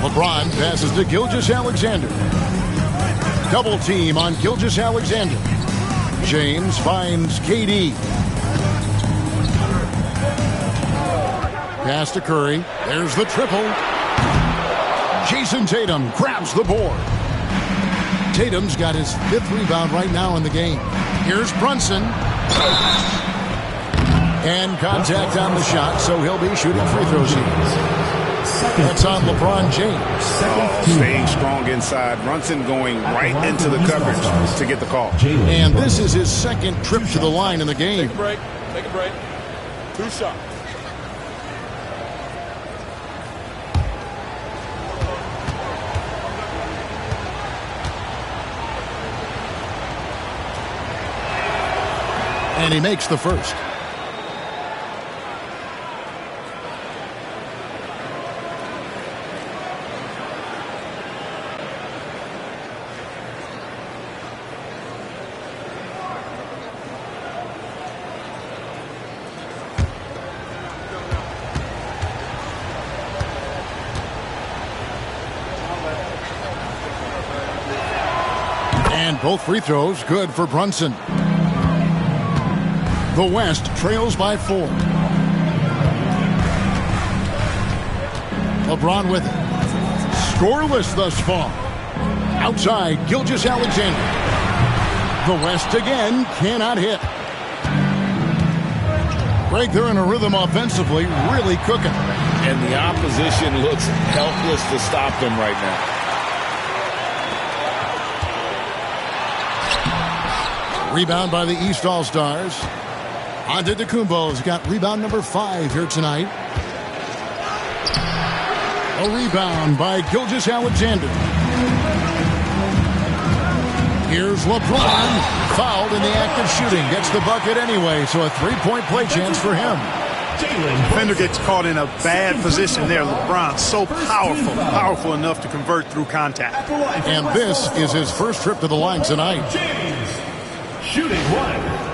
LeBron passes to Gilgeous-Alexander. Double team on Gilgeous-Alexander. James finds KD. Pass to Curry. There's the triple. Jason Tatum grabs the board. Tatum's got his 5th rebound right now in the game. Here's Brunson. And contact on the shot, so he'll be shooting free throws here. That's on LeBron James. Staying strong inside. Brunson going right into the coverage to get the call. And this is his 2nd trip to the line in the game. Take a break. Take a break. 2 shots. And he makes the first. And both free throws good for Brunson. The West trails by 4. LeBron with it. Scoreless thus far. Outside, Gilgeous-Alexander. The West again cannot hit. Greg, they're in a rhythm offensively, really cooking. And the opposition looks helpless to stop them right now. Rebound by the East All-Stars. Antetokounmpo's got rebound number 5 here tonight. A rebound by Gilgeous-Alexander. Here's LeBron. Fouled in the act of shooting. Gets the bucket anyway, so a 3-point play chance for him. Defender gets caught in a bad position there. LeBron so powerful enough to convert through contact. And this is his first trip to the line tonight. James, shooting 1.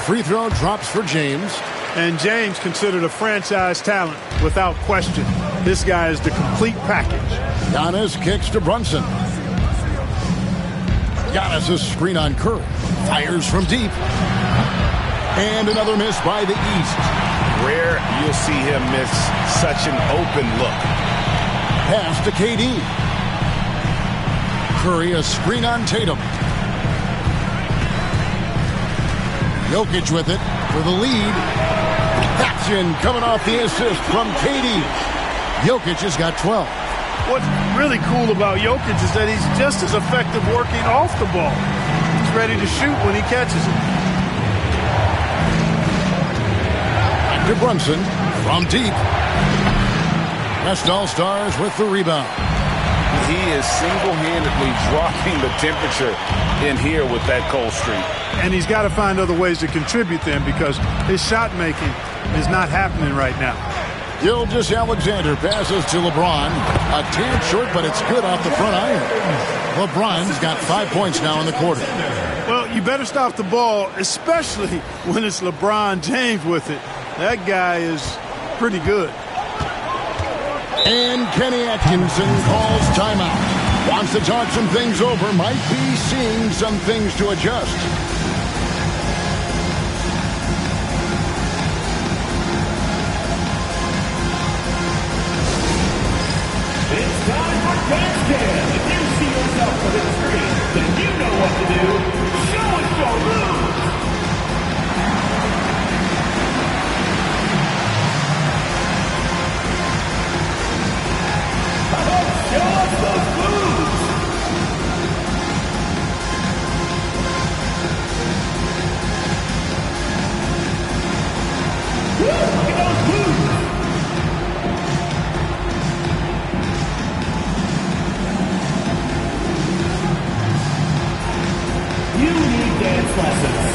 Free throw drops for James. And James considered a franchise talent without question. This guy is the complete package. Giannis kicks to Brunson. Giannis' screen on Curry. Fires from deep. And another miss by the East. Rare you'll see him miss such an open look. Pass to KD. Curry, a screen on Tatum. Jokic with it for the lead. Action coming off the assist from KD. Jokic has got 12. What's really cool about Jokic is that he's just as effective working off the ball. He's ready to shoot when he catches it. Back to Brunson from deep. West All-Stars with the rebound. He is single-handedly dropping the temperature in here with that cold streak. And he's got to find other ways to contribute then because his shot making is not happening right now. Gilgeous-Alexander passes to LeBron. A tad short, but it's good off the front iron. LeBron's got 5 points now in the quarter. Well, you better stop the ball, especially when it's LeBron James with it. That guy is pretty good. And Kenny Atkinson calls timeout. Wants to talk some things over. Might be seeing some things to adjust. It's time for Dance Cam. If you see yourself on the screen, then you know what to do. Show us your moves. Show us those moves. Woo, look at those moves. You need dance lessons.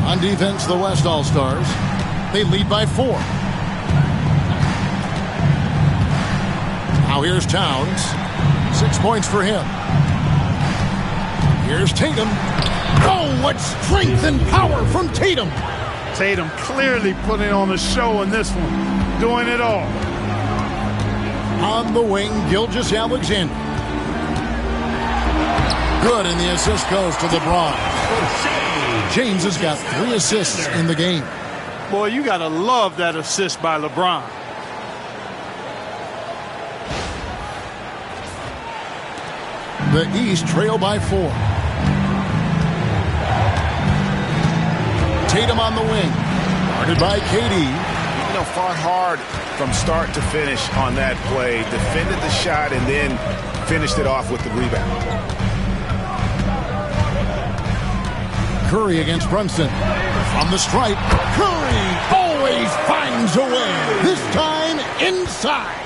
On defense, the West All-Stars. They lead by 4. Now here's Towns. 6 points for him. Here's Tatum. Oh, what strength and power from Tatum. Tatum clearly putting on a show in this one. Doing it all. On the wing, Gilgeous-Alexander. Good, and the assist goes to LeBron. James has got 3 assists in the game. Boy, you got to love that assist by LeBron. The East trail by 4. Tatum on the wing. Guarded by KD. You know, fought hard from start to finish on that play. Defended the shot and then finished it off with the rebound. Curry against Brunson. From the stripe, Curry always finds a way. This time inside.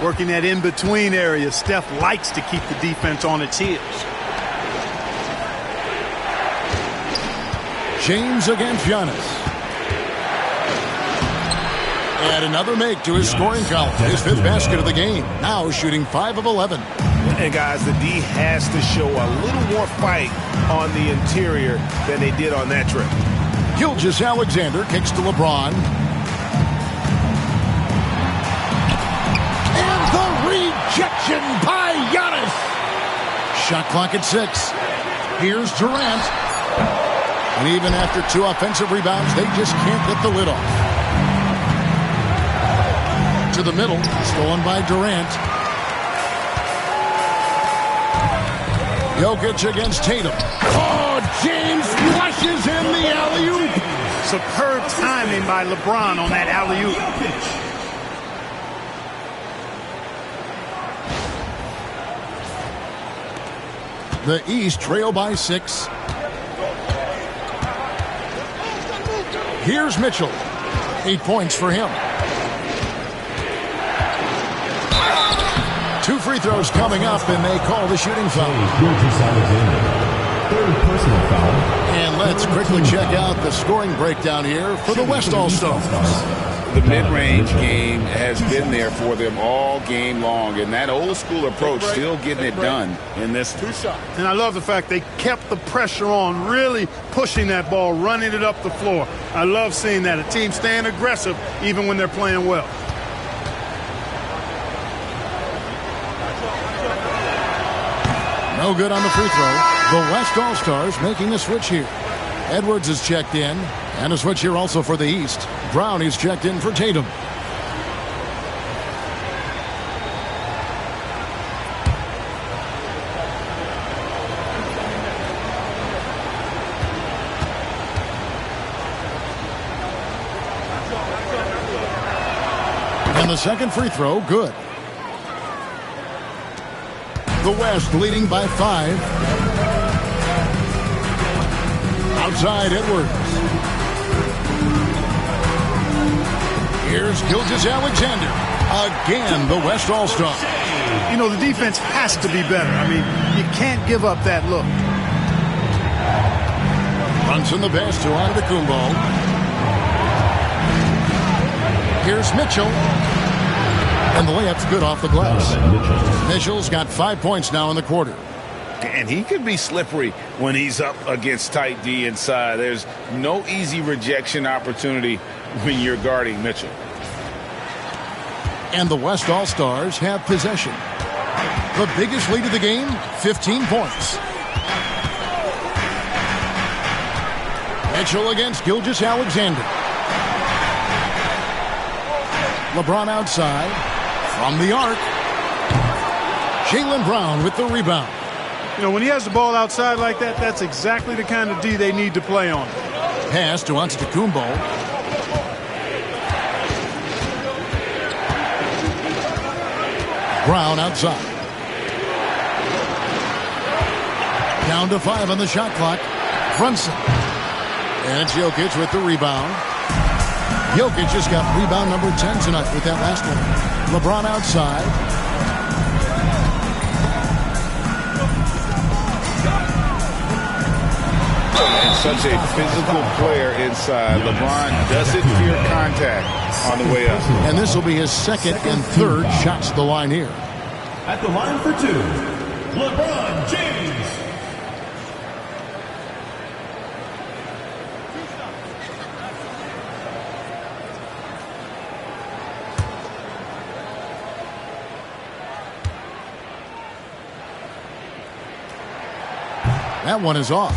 Working that in-between area, Steph likes to keep the defense on its heels. James against Giannis. And another make to his scoring column. His 5th basket of the game. Now shooting 5 of 11. And guys, the D has to show a little more fight on the interior than they did on that trip. Gilgeous-Alexander kicks to LeBron. And the rejection by Giannis. Shot clock at 6. Here's Durant. And even after 2 offensive rebounds, they just can't get the lid off. To the middle, stolen by Durant. Jokic against Tatum. Oh, James flushes in the alley-oop. Superb timing by LeBron on that alley-oop. The East trail by 6. Here's Mitchell. 8 points for him. 2 free throws coming up, and they call the shooting foul. Third personal foul. And let's quickly check out the scoring breakdown here for the West All-Stars. The mid-range game has been there for them all game long, and that old-school approach still getting it done in this. 2 shots. And I love the fact they kept the pressure on, really pushing that ball, running it up the floor. I love seeing that. A team staying aggressive even when they're playing well. No good on the free throw. The West All-Stars making a switch here. Edwards is checked in, and a switch here also for the East. Brown is checked in for Tatum. And the second free throw, good. The West leading by 5. Outside Edwards. Here's Gilgeous-Alexander. Again, the West All-Star. You know, the defense has to be better. I mean, you can't give up that look. Brunson the pass to Antetokounmpo. Here's Mitchell. And the layup's good off the glass. Mitchell's got 5 points now in the quarter. And he can be slippery when he's up against tight D inside. There's no easy rejection opportunity when you're guarding Mitchell. And the West All-Stars have possession. The biggest lead of the game, 15 points. Mitchell against Gilgeous-Alexander. LeBron outside. From the arc. Jaylen Brown with the rebound. You know, when he has the ball outside like that, that's exactly the kind of D they need to play on. Pass to Antetokounmpo. Brown outside. Down to 5 on the shot clock. Brunson. And it's Jokic with the rebound. Jokic just got rebound number 10 tonight with that last one. LeBron outside. And such a physical player inside. LeBron doesn't fear contact on the way up. And this will be his second and third shots to the line here. At the line for 2, LeBron James. That one is off.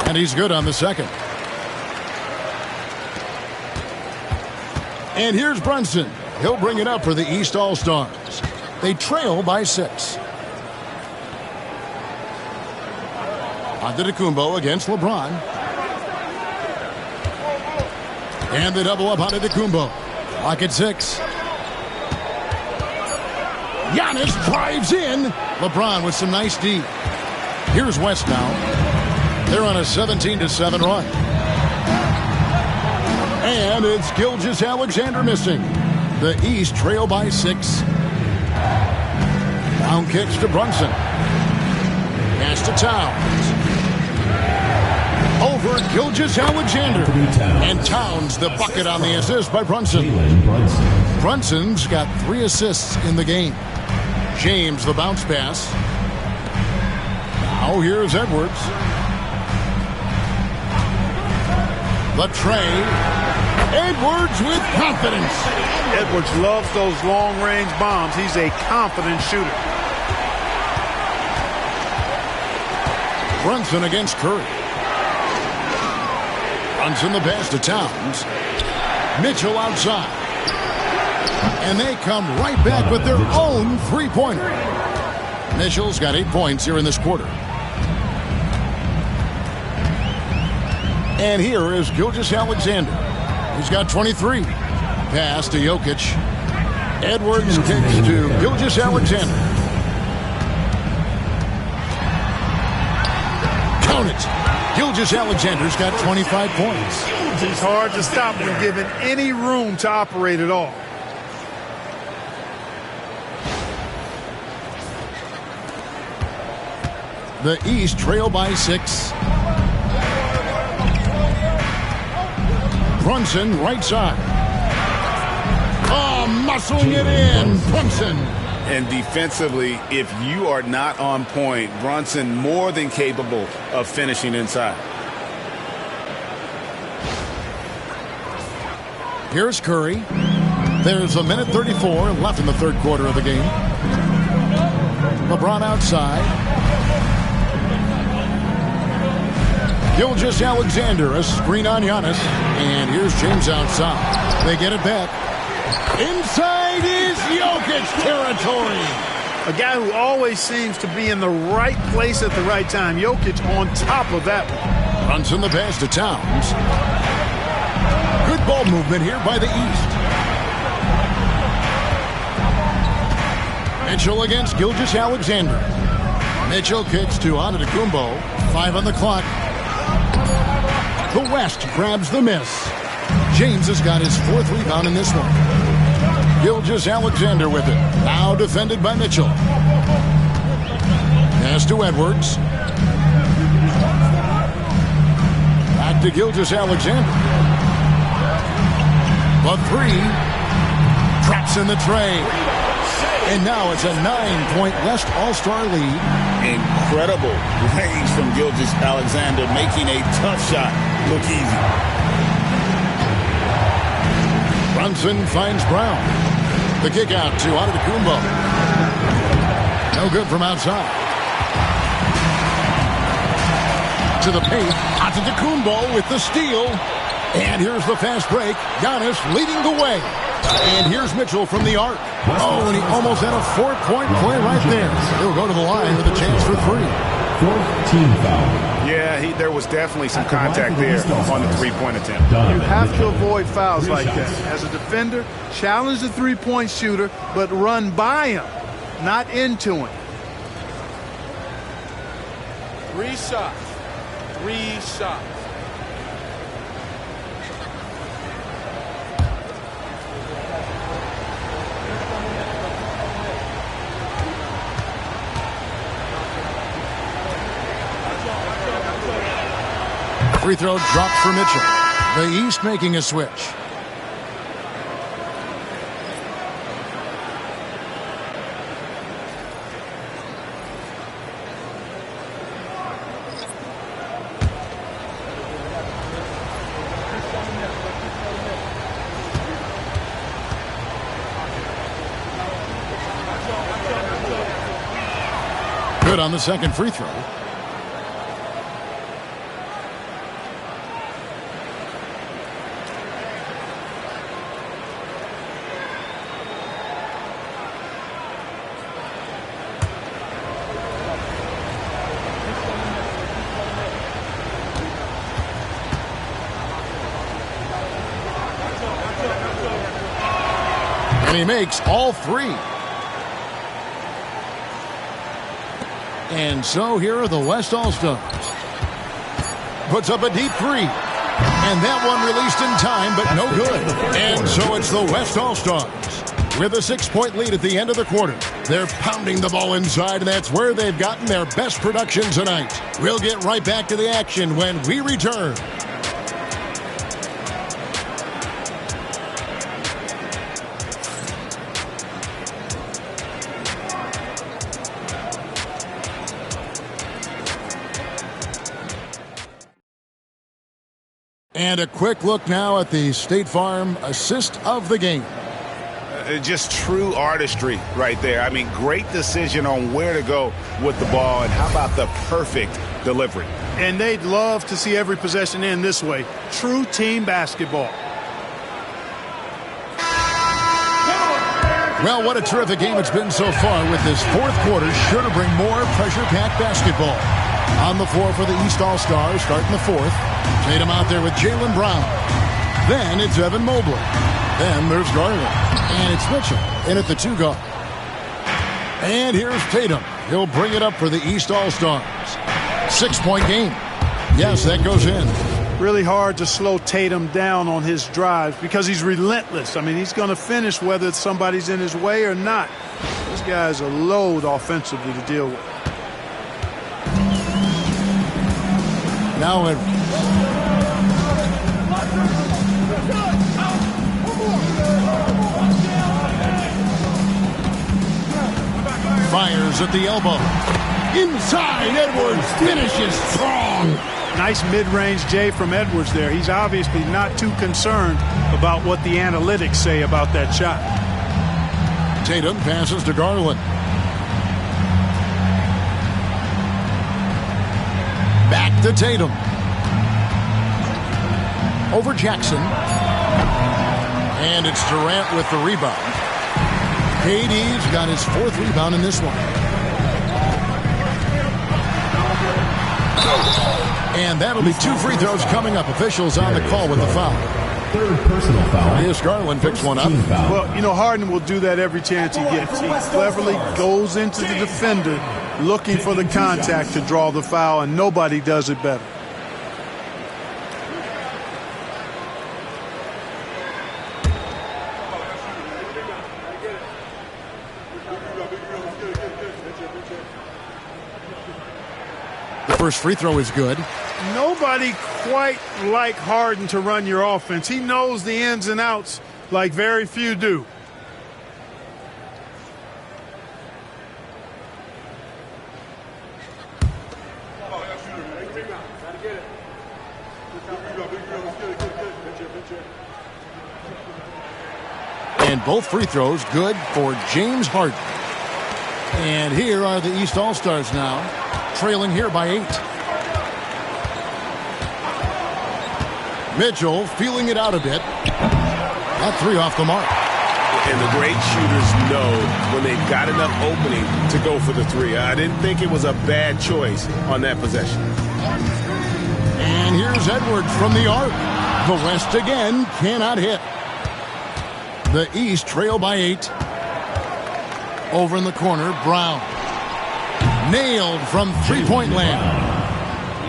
And he's good on the second. And here's Brunson. He'll bring it up for the East All-Stars. They trail by 6. Antetokounmpo against LeBron. And the double up Antetokounmpo. Clock at 6. Giannis drives in. LeBron with some nice D. Here's West now. They're on a 17-7 run. And it's Gilgeous-Alexander missing. The East trail by 6. Down kicks to Brunson. Pass to Towns. Over Gilgeous-Alexander. And Towns the bucket on the assist by Brunson. Brunson's got 3 assists in the game. James the bounce pass. Now Now here's Edwards. The tray. Edwards with confidence. Edwards loves those long-range bombs. He's a confident shooter. Brunson against Curry. Brunson the pass to Towns. Mitchell outside. And they come right back with their own three-pointer. Mitchell's got 8 points here in this quarter. And here is Gilgeous-Alexander. He's got 23. Pass to Jokic. Edwards kicks to Gilgeous-Alexander. Count it. Gilgeous-Alexander's got 25 points. He's hard to stop when given any room to operate at all. The East trail by 6. Brunson right side. Oh, muscling it in. Brunson. And defensively, if you are not on point, Brunson more than capable of finishing inside. Here's Curry. There's a minute 34 left in the third quarter of the game. LeBron outside. Gilgeous-Alexander, a screen on Giannis. And here's James outside. They get it back. Inside is Jokic territory. A guy who always seems to be in the right place at the right time. Jokic on top of that one. Brunson the pass to Towns. Good ball movement here by the East. Mitchell against Gilgeous-Alexander. Mitchell kicks to Antetokounmpo. 5 on the clock. The West grabs the miss. James has got his 4th rebound in this one. Gilgeous-Alexander with it. Now defended by Mitchell. Pass to Edwards. Back to Gilgeous-Alexander. The 3. Traps in the tray. And now it's a 9-point West All-Star lead. Incredible range from Gilgeous-Alexander, making a tough shot look easy. Brunson finds Brown. The kick out to Antetokounmpo. No good from outside. To the paint. Antetokounmpo with the steal. And here's the fast break. Giannis leading the way. And here's Mitchell from the arc. Oh, and he almost had a 4-point play right there. He'll go to the line with a chance for 3. 4th team foul. Yeah, there was definitely some contact there on the three-point attempt. You have to avoid fouls like that. As a defender, challenge the three-point shooter, but run by him, not into him. 3 shots. 3 shots. Free throw dropped for Mitchell. The East making a switch. Good on the second free throw. And he makes all 3. And so here are the West All-Stars. Puts up a deep 3. And that one released in time, but no good. And so it's the West All-Stars with a 6-point lead at the end of the quarter. They're pounding the ball inside, and that's where they've gotten their best production tonight. We'll get right back to the action when we return. And a quick look now at the State Farm assist of the game. Just true artistry right there. I mean, great decision on where to go with the ball, and how about the perfect delivery. And they'd love to see every possession end this way. True team basketball. Well, what a terrific game it's been so far, with this fourth quarter sure to bring more pressure-packed basketball. On the floor for the East All-Stars, starting the fourth. Tatum out there with Jaylen Brown. Then it's Evan Mobley. Then there's Garland. And it's Mitchell in at the 2 guard. And here's Tatum. He'll bring it up for the East All-Stars. 6-point game. Yes, that goes in. Really hard to slow Tatum down on his drives because he's relentless. I mean, he's going to finish whether somebody's in his way or not. This guy's a load offensively to deal with. Now it fires at the elbow. Inside, Edwards finishes strong. Nice mid-range J from Edwards there. He's obviously not too concerned about what the analytics say about that shot. Tatum passes to Garland. Back to Tatum. Over Jackson. And it's Durant with the rebound. KD's got his 4th rebound in this one. And that'll be 2 free throws coming up. Officials on the call with the foul. 3rd personal foul. Yes, Garland picks one up. Well, you know, Harden will do that every chance he gets. He cleverly goes into the defender looking for the contact to draw the foul, and nobody does it better. The first free throw is good. Nobody quite like Harden to run your offense. He knows the ins and outs like very few do. And both free throws good for James Harden. And here are the East All-Stars now, trailing here by 8. Mitchell feeling it out a bit. That 3 off the mark. And the great shooters know when they've got enough opening to go for the 3. I didn't think it was a bad choice on that possession. And here's Edwards from the arc. The West again cannot hit. The East trail by 8. Over in the corner, Brown. Nailed from three-point land.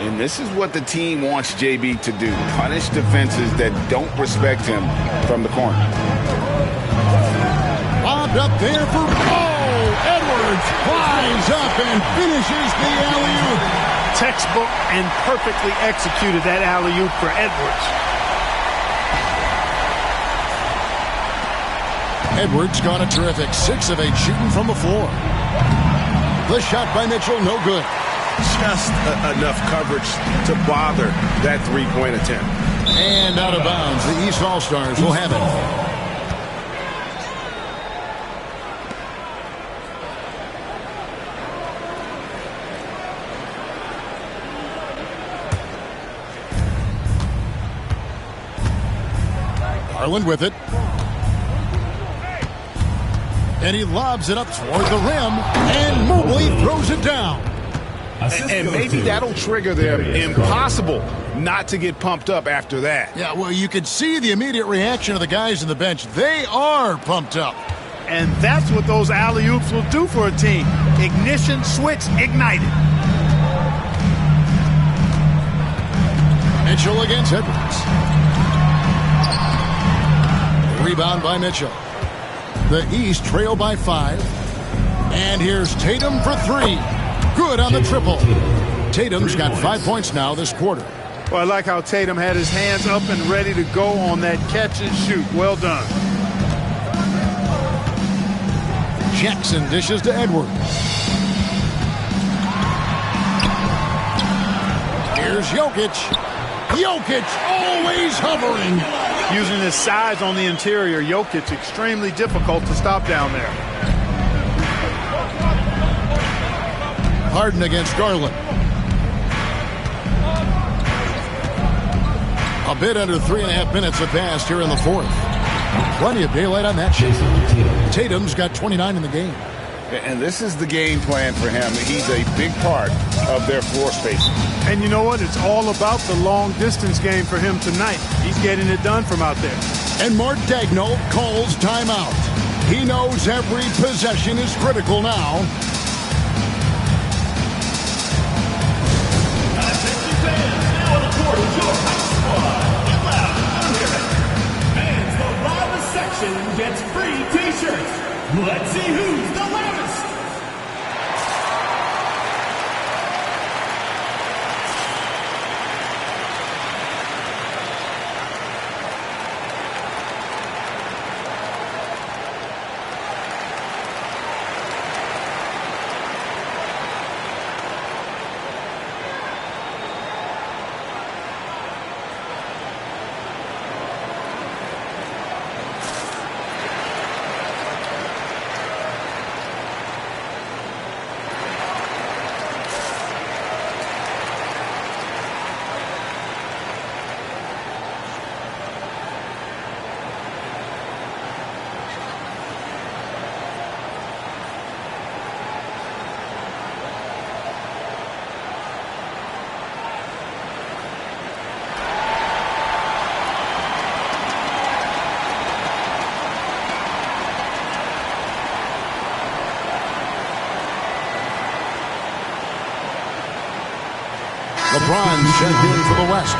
And this is what the team wants JB to do. Punish defenses that don't respect him from the corner. Lobbed up there for Edwards flies up and finishes the alley-oop. Textbook and perfectly executed that alley-oop for Edwards. Edwards got a terrific 6 of 8 shooting from the floor. The shot by Mitchell, no good. Just enough coverage to bother that 3-point attempt. And out of bounds, the East All-Stars will have it. Garland with it. And he lobs it up toward the rim, and Mobley throws it down. And maybe that'll trigger them. Impossible not to get pumped up after that. Yeah, well, you could see the immediate reaction of the guys on the bench. They are pumped up. And that's what those alley-oops will do for a team. Ignition switch ignited. Mitchell against Edwards. Rebound by Mitchell. The East trail by 5. And here's Tatum for 3. Good on the triple. Tatum's got 5 points now this quarter. Well, I like how Tatum had his hands up and ready to go on that catch and shoot. Well done. Jackson dishes to Edwards. Here's Jokic. Jokic always hovering. Using his size on the interior, Jokic extremely difficult to stop down there. Harden against Garland. A bit under 3.5 minutes have passed here in the fourth. Plenty of daylight on that shot. Tatum's got 29 in the game. And this is the game plan for him. He's a big part of their floor spacing. And you know what? It's all about the long-distance game for him tonight. He's getting it done from out there. And Mark Daigneault calls timeout. He knows every possession is critical now. Attention fans, now on the court is your house squad. Get loud, and the loudest section gets free T-shirts. Let's see who's the loudest. LeBron's checked in for the West.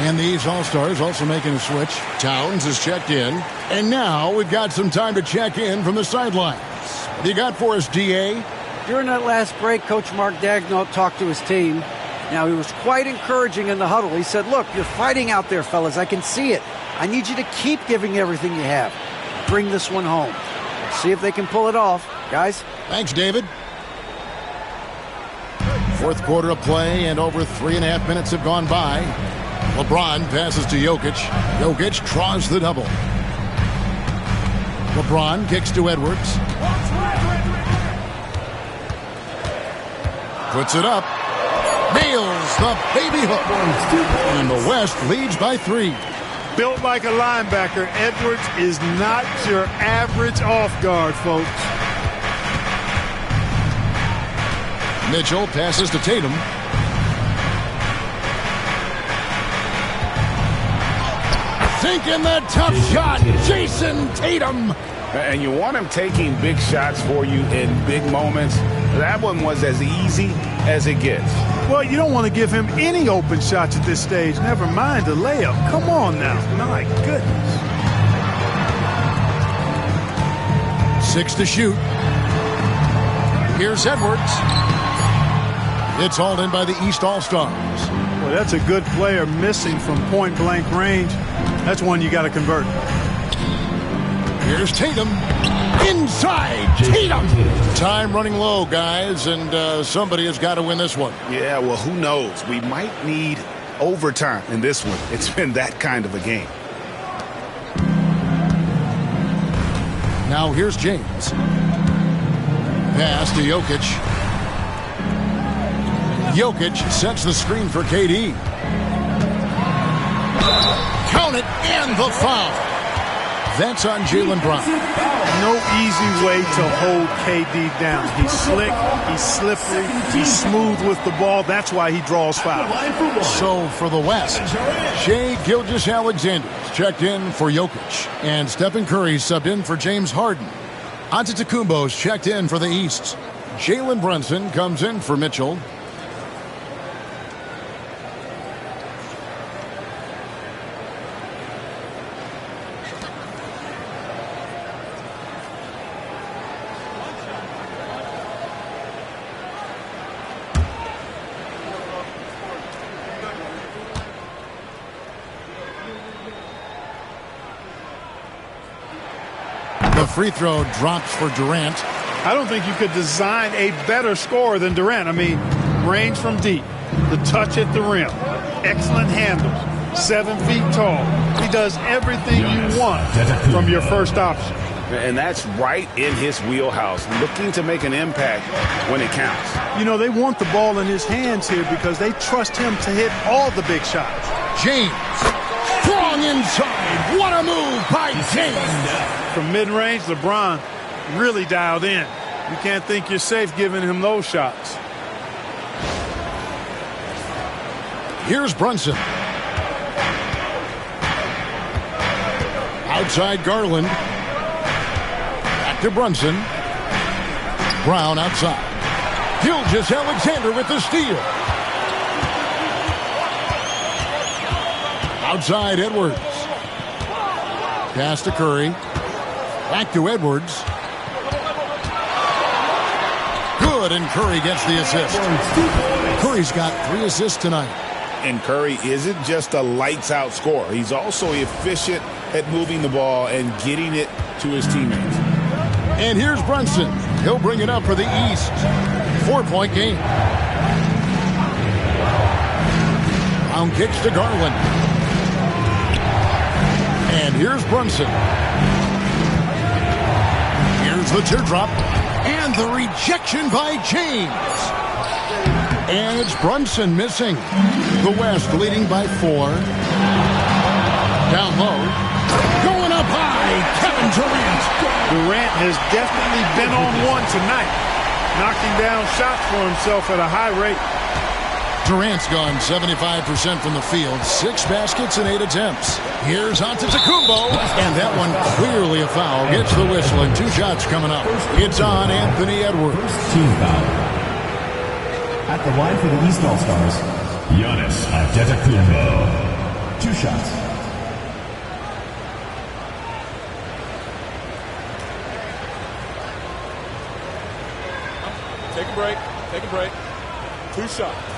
And these All-Stars also making a switch. Towns is checked in. And now we've got some time to check in from the sidelines. What do you got for us, D.A.? During that last break, Coach Mark Daigneault talked to his team. Now, he was quite encouraging in the huddle. He said, look, you're fighting out there, fellas. I can see it. I need you to keep giving everything you have. Bring this one home. See if they can pull it off. Guys? Thanks, David. Fourth quarter of play, and over 3.5 minutes have gone by. LeBron passes to Jokic. Jokic draws the double. LeBron kicks to Edwards. Puts it up. Nails the baby hook. And the West leads by 3. Built like a linebacker, Edwards is not your average off guard, folks. Mitchell passes to Tatum. Sinking the tough shot, Jason Tatum. And you want him taking big shots for you in big moments. That one was as easy as it gets. Well, you don't want to give him any open shots at this stage. Never mind a layup. Come on now. My goodness. 6 to shoot. Here's Edwards. It's hauled in by the East All-Stars. Well, that's a good player missing from point-blank range. That's one you got to convert. Here's Tatum. Inside Tatum. Time running low, guys, and somebody has got to win this one. Yeah, well, who knows? We might need overtime in this one. It's been that kind of a game. Now here's James. Pass to Jokic. Jokic sets the screen for KD. Count it, and the foul. That's on Jaylen Brown. No easy way to hold KD down. He's slick, he's slippery, he's smooth with the ball. That's why he draws fouls. So for the West, Shai Gilgeous-Alexander's checked in for Jokic. And Stephen Curry subbed in for James Harden. Antetokounmpo's checked in for the East. Jalen Brunson comes in for Mitchell. The free throw drops for Durant. I don't think you could design a better score than Durant. I mean, range from deep. The touch at the rim. Excellent handle. 7 feet tall. He does everything you want from your first option. And that's right in his wheelhouse, looking to make an impact when it counts. You know, they want the ball in his hands here because they trust him to hit all the big shots. James, strong inside. What a move by James. From mid-range, LeBron really dialed in. You can't think you're safe giving him those shots. Here's Brunson. Outside Garland. Back to Brunson. Brown outside. Gilgeous-Alexander with the steal. Outside Edwards. Pass to Curry. Back to Edwards. Good, and Curry gets the assist. Curry's got 3 assists tonight. And Curry isn't just a lights-out scorer. He's also efficient at moving the ball and getting it to his teammates. And here's Brunson. He'll bring it up for the East. 4-point game. Brown kicks to Garland. And here's Brunson. Here's the teardrop. And the rejection by James. And it's Brunson missing. The West leading by 4. Down low. Going up high. Kevin Durant. Durant has definitely been on one tonight. Knocking down shots for himself at a high rate. Durant's gone 75% from the field. 6 baskets and 8 attempts. Here's Antetokounmpo. And that one clearly a foul. Gets the whistle and 2 shots coming up. It's on Anthony Edwards. Team foul. At the line for the East All-Stars, Giannis Antetokounmpo. 2 shots. Take a break. Take a break. 2 shots.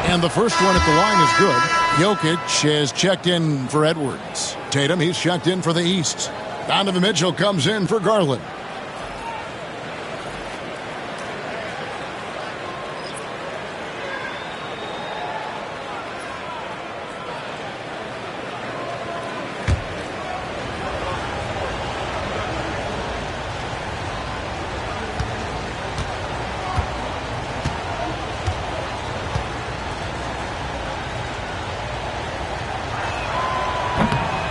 And the first one at the line is good. Jokic has checked in for Edwards. Tatum, he's checked in for the East. Donovan Mitchell comes in for Garland.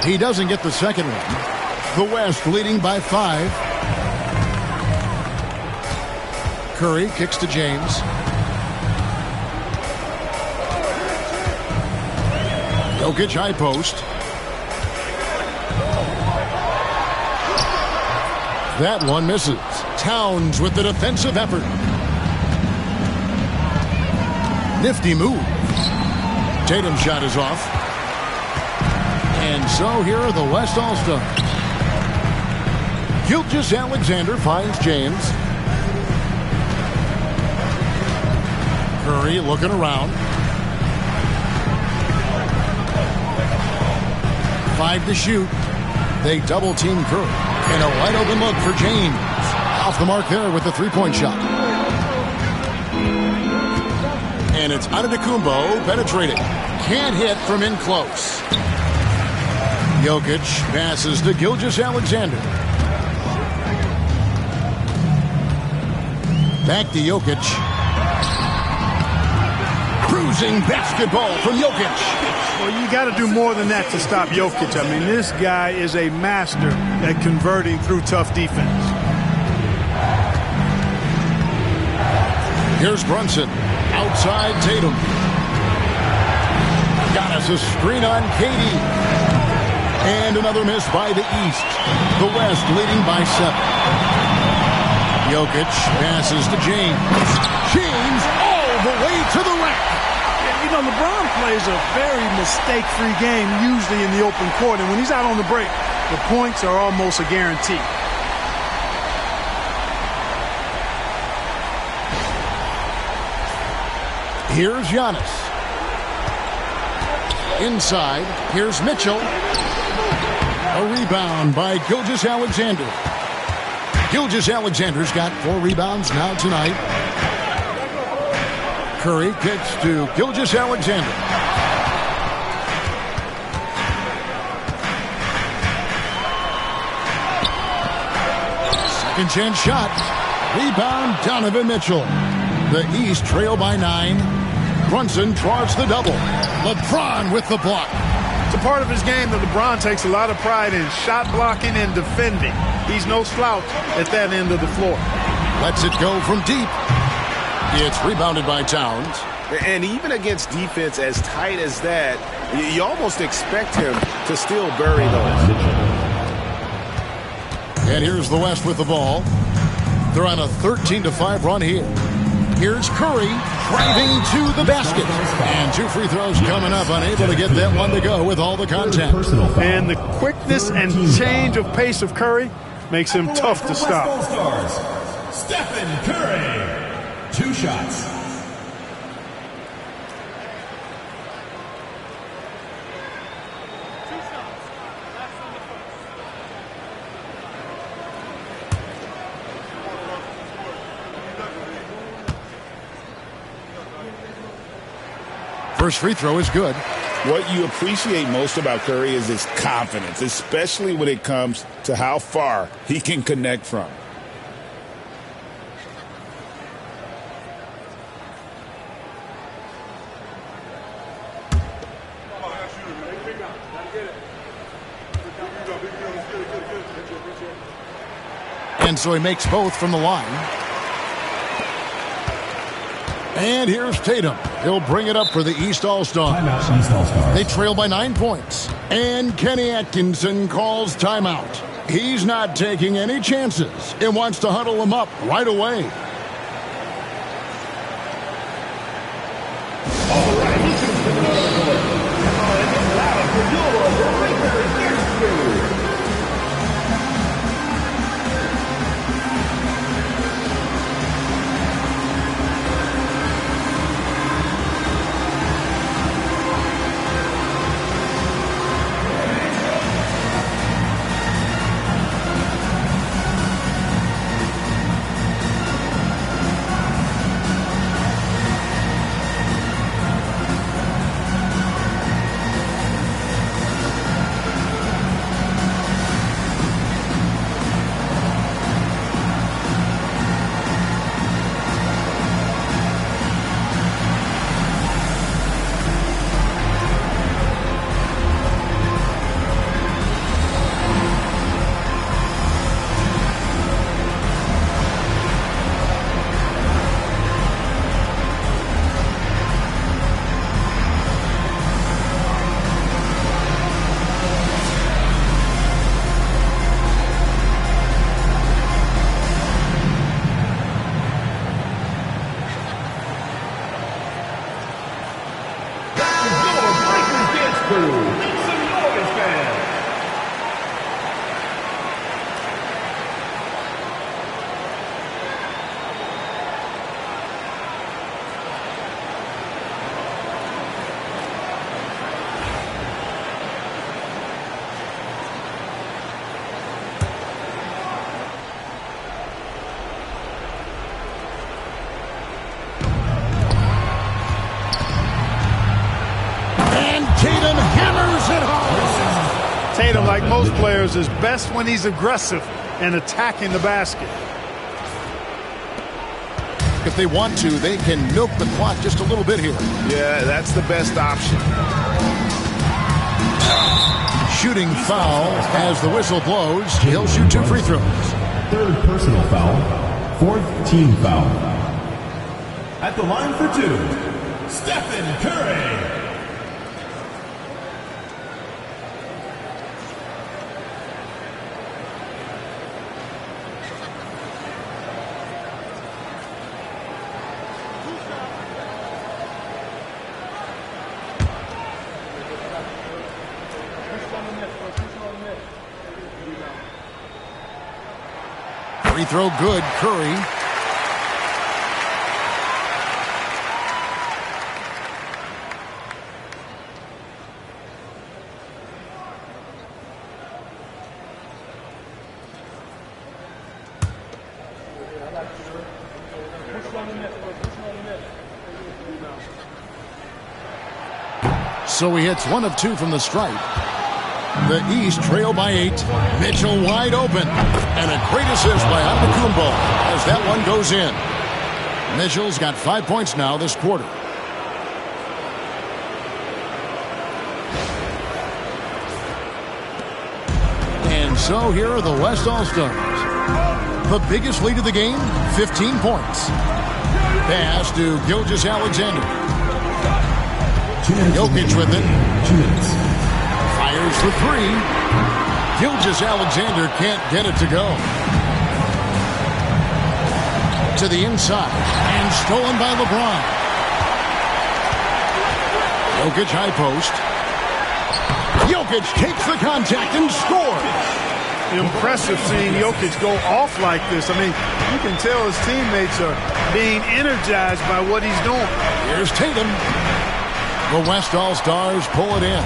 He doesn't get the second one. The West leading by 5. Curry kicks to James. Jokic high post. That one misses. Towns with the defensive effort. Nifty move. Tatum's shot is off. And so here are the West All-Stars. Gilgeous-Alexander finds James. Curry looking around. 5 to shoot. They double team Curry. And a wide open look for James. Off the mark there with the 3-point shot. And it's Antetokounmpo penetrating. Can't hit from in close. Jokic passes to Gilgeous-Alexander. Back to Jokic. Cruising basketball from Jokic. Well, you got to do more than that to stop Jokic. I mean, this guy is a master at converting through tough defense. Here's Brunson. Outside Tatum. Got us a screen on KD. And another miss by the East. The West leading by 7. Jokic passes to James. James all the way to the rack. Yeah, you know, LeBron plays a very mistake-free game, usually in the open court. And when he's out on the break, the points are almost a guarantee. Here's Giannis. Inside, here's Mitchell. A rebound by Gilgeous-Alexander. Gilgeous-Alexander's got 4 rebounds now tonight. Curry kicks to Gilgeous-Alexander. Second chance shot. Rebound, Donovan Mitchell. The East trail by 9. Brunson draws the double. LeBron with the block. It's a part of his game that LeBron takes a lot of pride in, shot blocking and defending. He's no slouch at that end of the floor. Lets it go from deep. It's rebounded by Towns. And even against defense as tight as that, you almost expect him to still bury those. And here's the West with the ball. They're on a 13-5 run here. Here's Curry driving to the basket. And 2 free throws coming up, unable to get that one to go with all the contact. And the quickness and change of pace of Curry makes him tough to stop. Stephen Curry. 2 shots. First free throw is good. What you appreciate most about Curry is his confidence, especially when it comes to how far he can connect from. And so he makes both from the line. And here's Tatum. He'll bring it up for the East All-Stars. Timeout, East All-Stars. They trail by 9 points. And Kenny Atkinson calls timeout. He's not taking any chances and wants to huddle them up right away. All right, Tatum hammers it home. Tatum, like most players, is best when he's aggressive and attacking the basket. If they want to, they can milk the clock just a little bit here. Yeah, that's the best option. Shooting foul as the whistle blows. He'll shoot 2 free throws. 3rd personal foul. 4th team foul. At the line for 2, Stephen Curry. Free throw good, Curry. So he hits 1 of 2 from the stripe. The East trail by 8. Mitchell wide open. And a great assist by Antetokounmpo as that one goes in. Mitchell's got 5 points now this quarter. And so here are the West All-Stars. The biggest lead of the game, 15 points. Pass to Gilgeous-Alexander. Jokic with it. Fires for 3. Gilgeous-Alexander can't get it to go. To the inside. And stolen by LeBron. Jokic high post. Jokic takes the contact and scores. Impressive seeing Jokic go off like this. I mean, you can tell his teammates are being energized by what he's doing. Here's Tatum. The West All-Stars pull it in.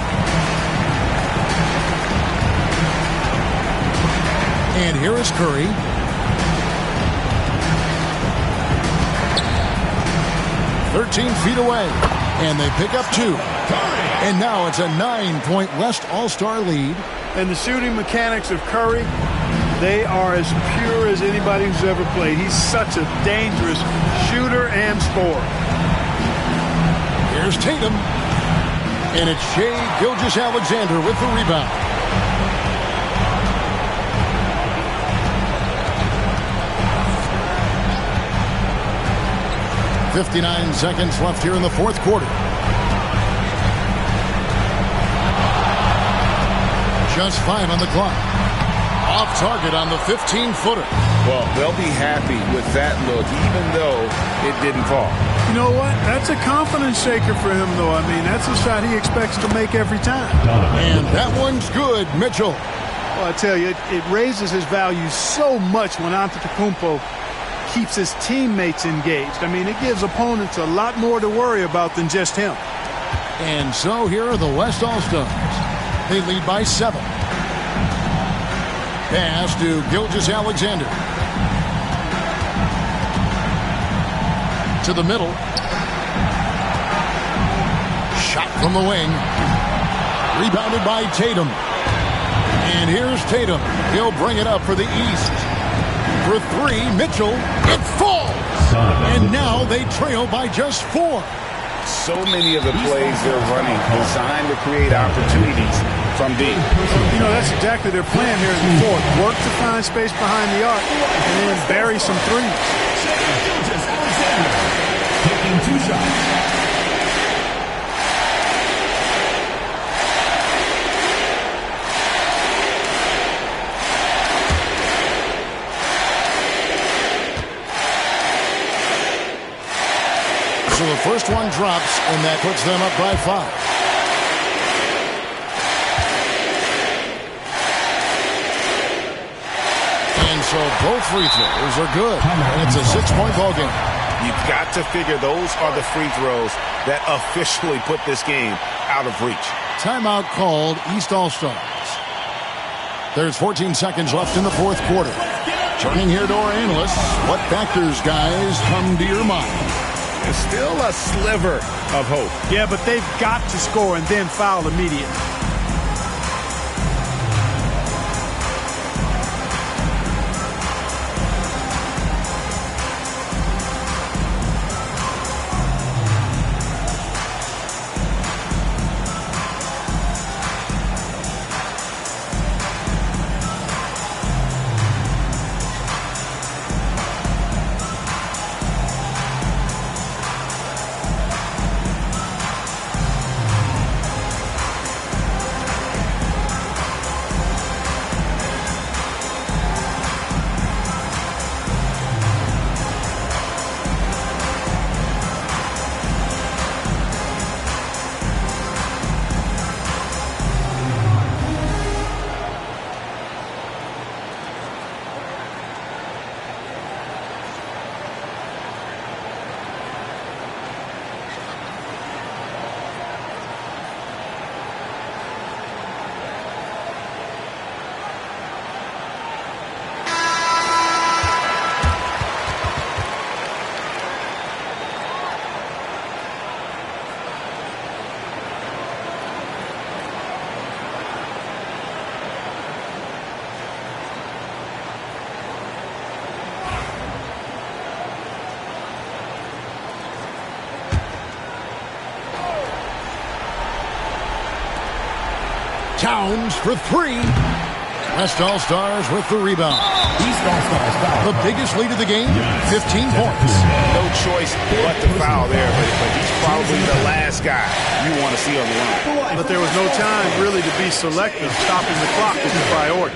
And here is Curry. "13 feet away. And they pick up 2. And now it's a 9-point West All-Star lead. And the shooting mechanics of Curry, they are as pure as anybody who's ever played. He's such a dangerous shooter and scorer. Here's Tatum. And it's Shai Gilgeous-Alexander with the rebound. .59 seconds left here in the fourth quarter. Just 5 on the clock. Off target on the 15-footer. Well, they'll be happy with that look, even though it didn't fall. You know what? That's a confidence shaker for him, though. I mean, that's a shot he expects to make every time. And that one's good, Mitchell. Well, I tell you, it raises his value so much when Antetokounmpo keeps his teammates engaged. I mean, it gives opponents a lot more to worry about than just him. And so here are the West All-Stars. They lead by 7. Pass to Gilgeous-Alexander. To the middle. Shot from the wing. Rebounded by Tatum. And here's Tatum. He'll bring it up for the East. For 3, Mitchell. It falls. And now they trail by just 4. So many of the plays they're running designed to create opportunities from deep. You know, that's exactly their plan here in the fourth. Work to find space behind the arc and then bury some threes. Taking 2 shots. So the first one drops, and that puts them up by 5. And so both free throws are good. And it's a 6-point ball game. You've got to figure those are the free throws that officially put this game out of reach. Timeout called, East All-Stars. There's 14 seconds left in the fourth quarter. Turning here to our analysts, what factors, guys, come to your mind? There's still a sliver of hope. Yeah, but they've got to score and then foul immediately. Towns for three. West All-Stars with the rebound. East All-Stars foul. The biggest lead of the game, 15 points. No choice but to foul there, but he's probably the last guy you want to see on the line. But there was no time really to be selective. Stopping the clock was the priority.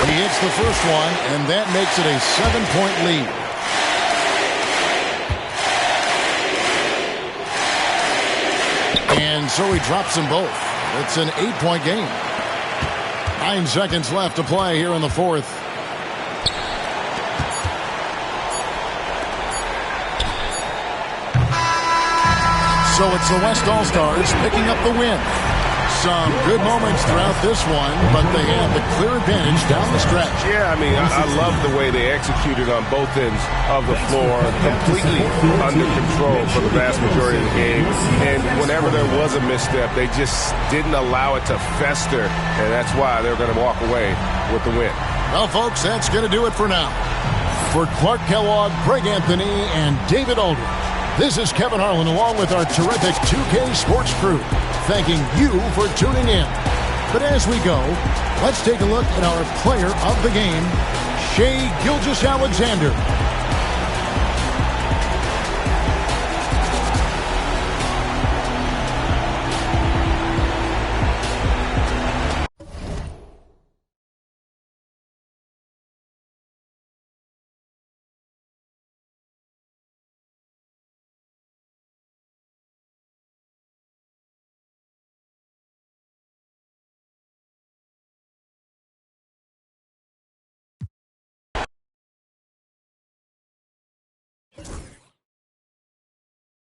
He hits the first one, and that makes it a 7-point lead. And so he drops them both. It's an 8-point game. 9 seconds left to play here in the fourth. So it's the West All-Stars picking up the win. Some good moments throughout this one, but they have the clear advantage down the stretch. Yeah, I mean, I love the way they executed on both ends of the floor, completely under control for the vast majority of the game. And whenever there was a misstep, they just didn't allow it to fester, and that's why they're going to walk away with the win. Well, folks, that's going to do it for now. For Clark Kellogg, Greg Anthony, and David Aldridge, this is Kevin Harlan along with our terrific 2K Sports crew, thanking you for tuning in. But as we go, let's take a look at our player of the game, Shai Gilgeous-Alexander.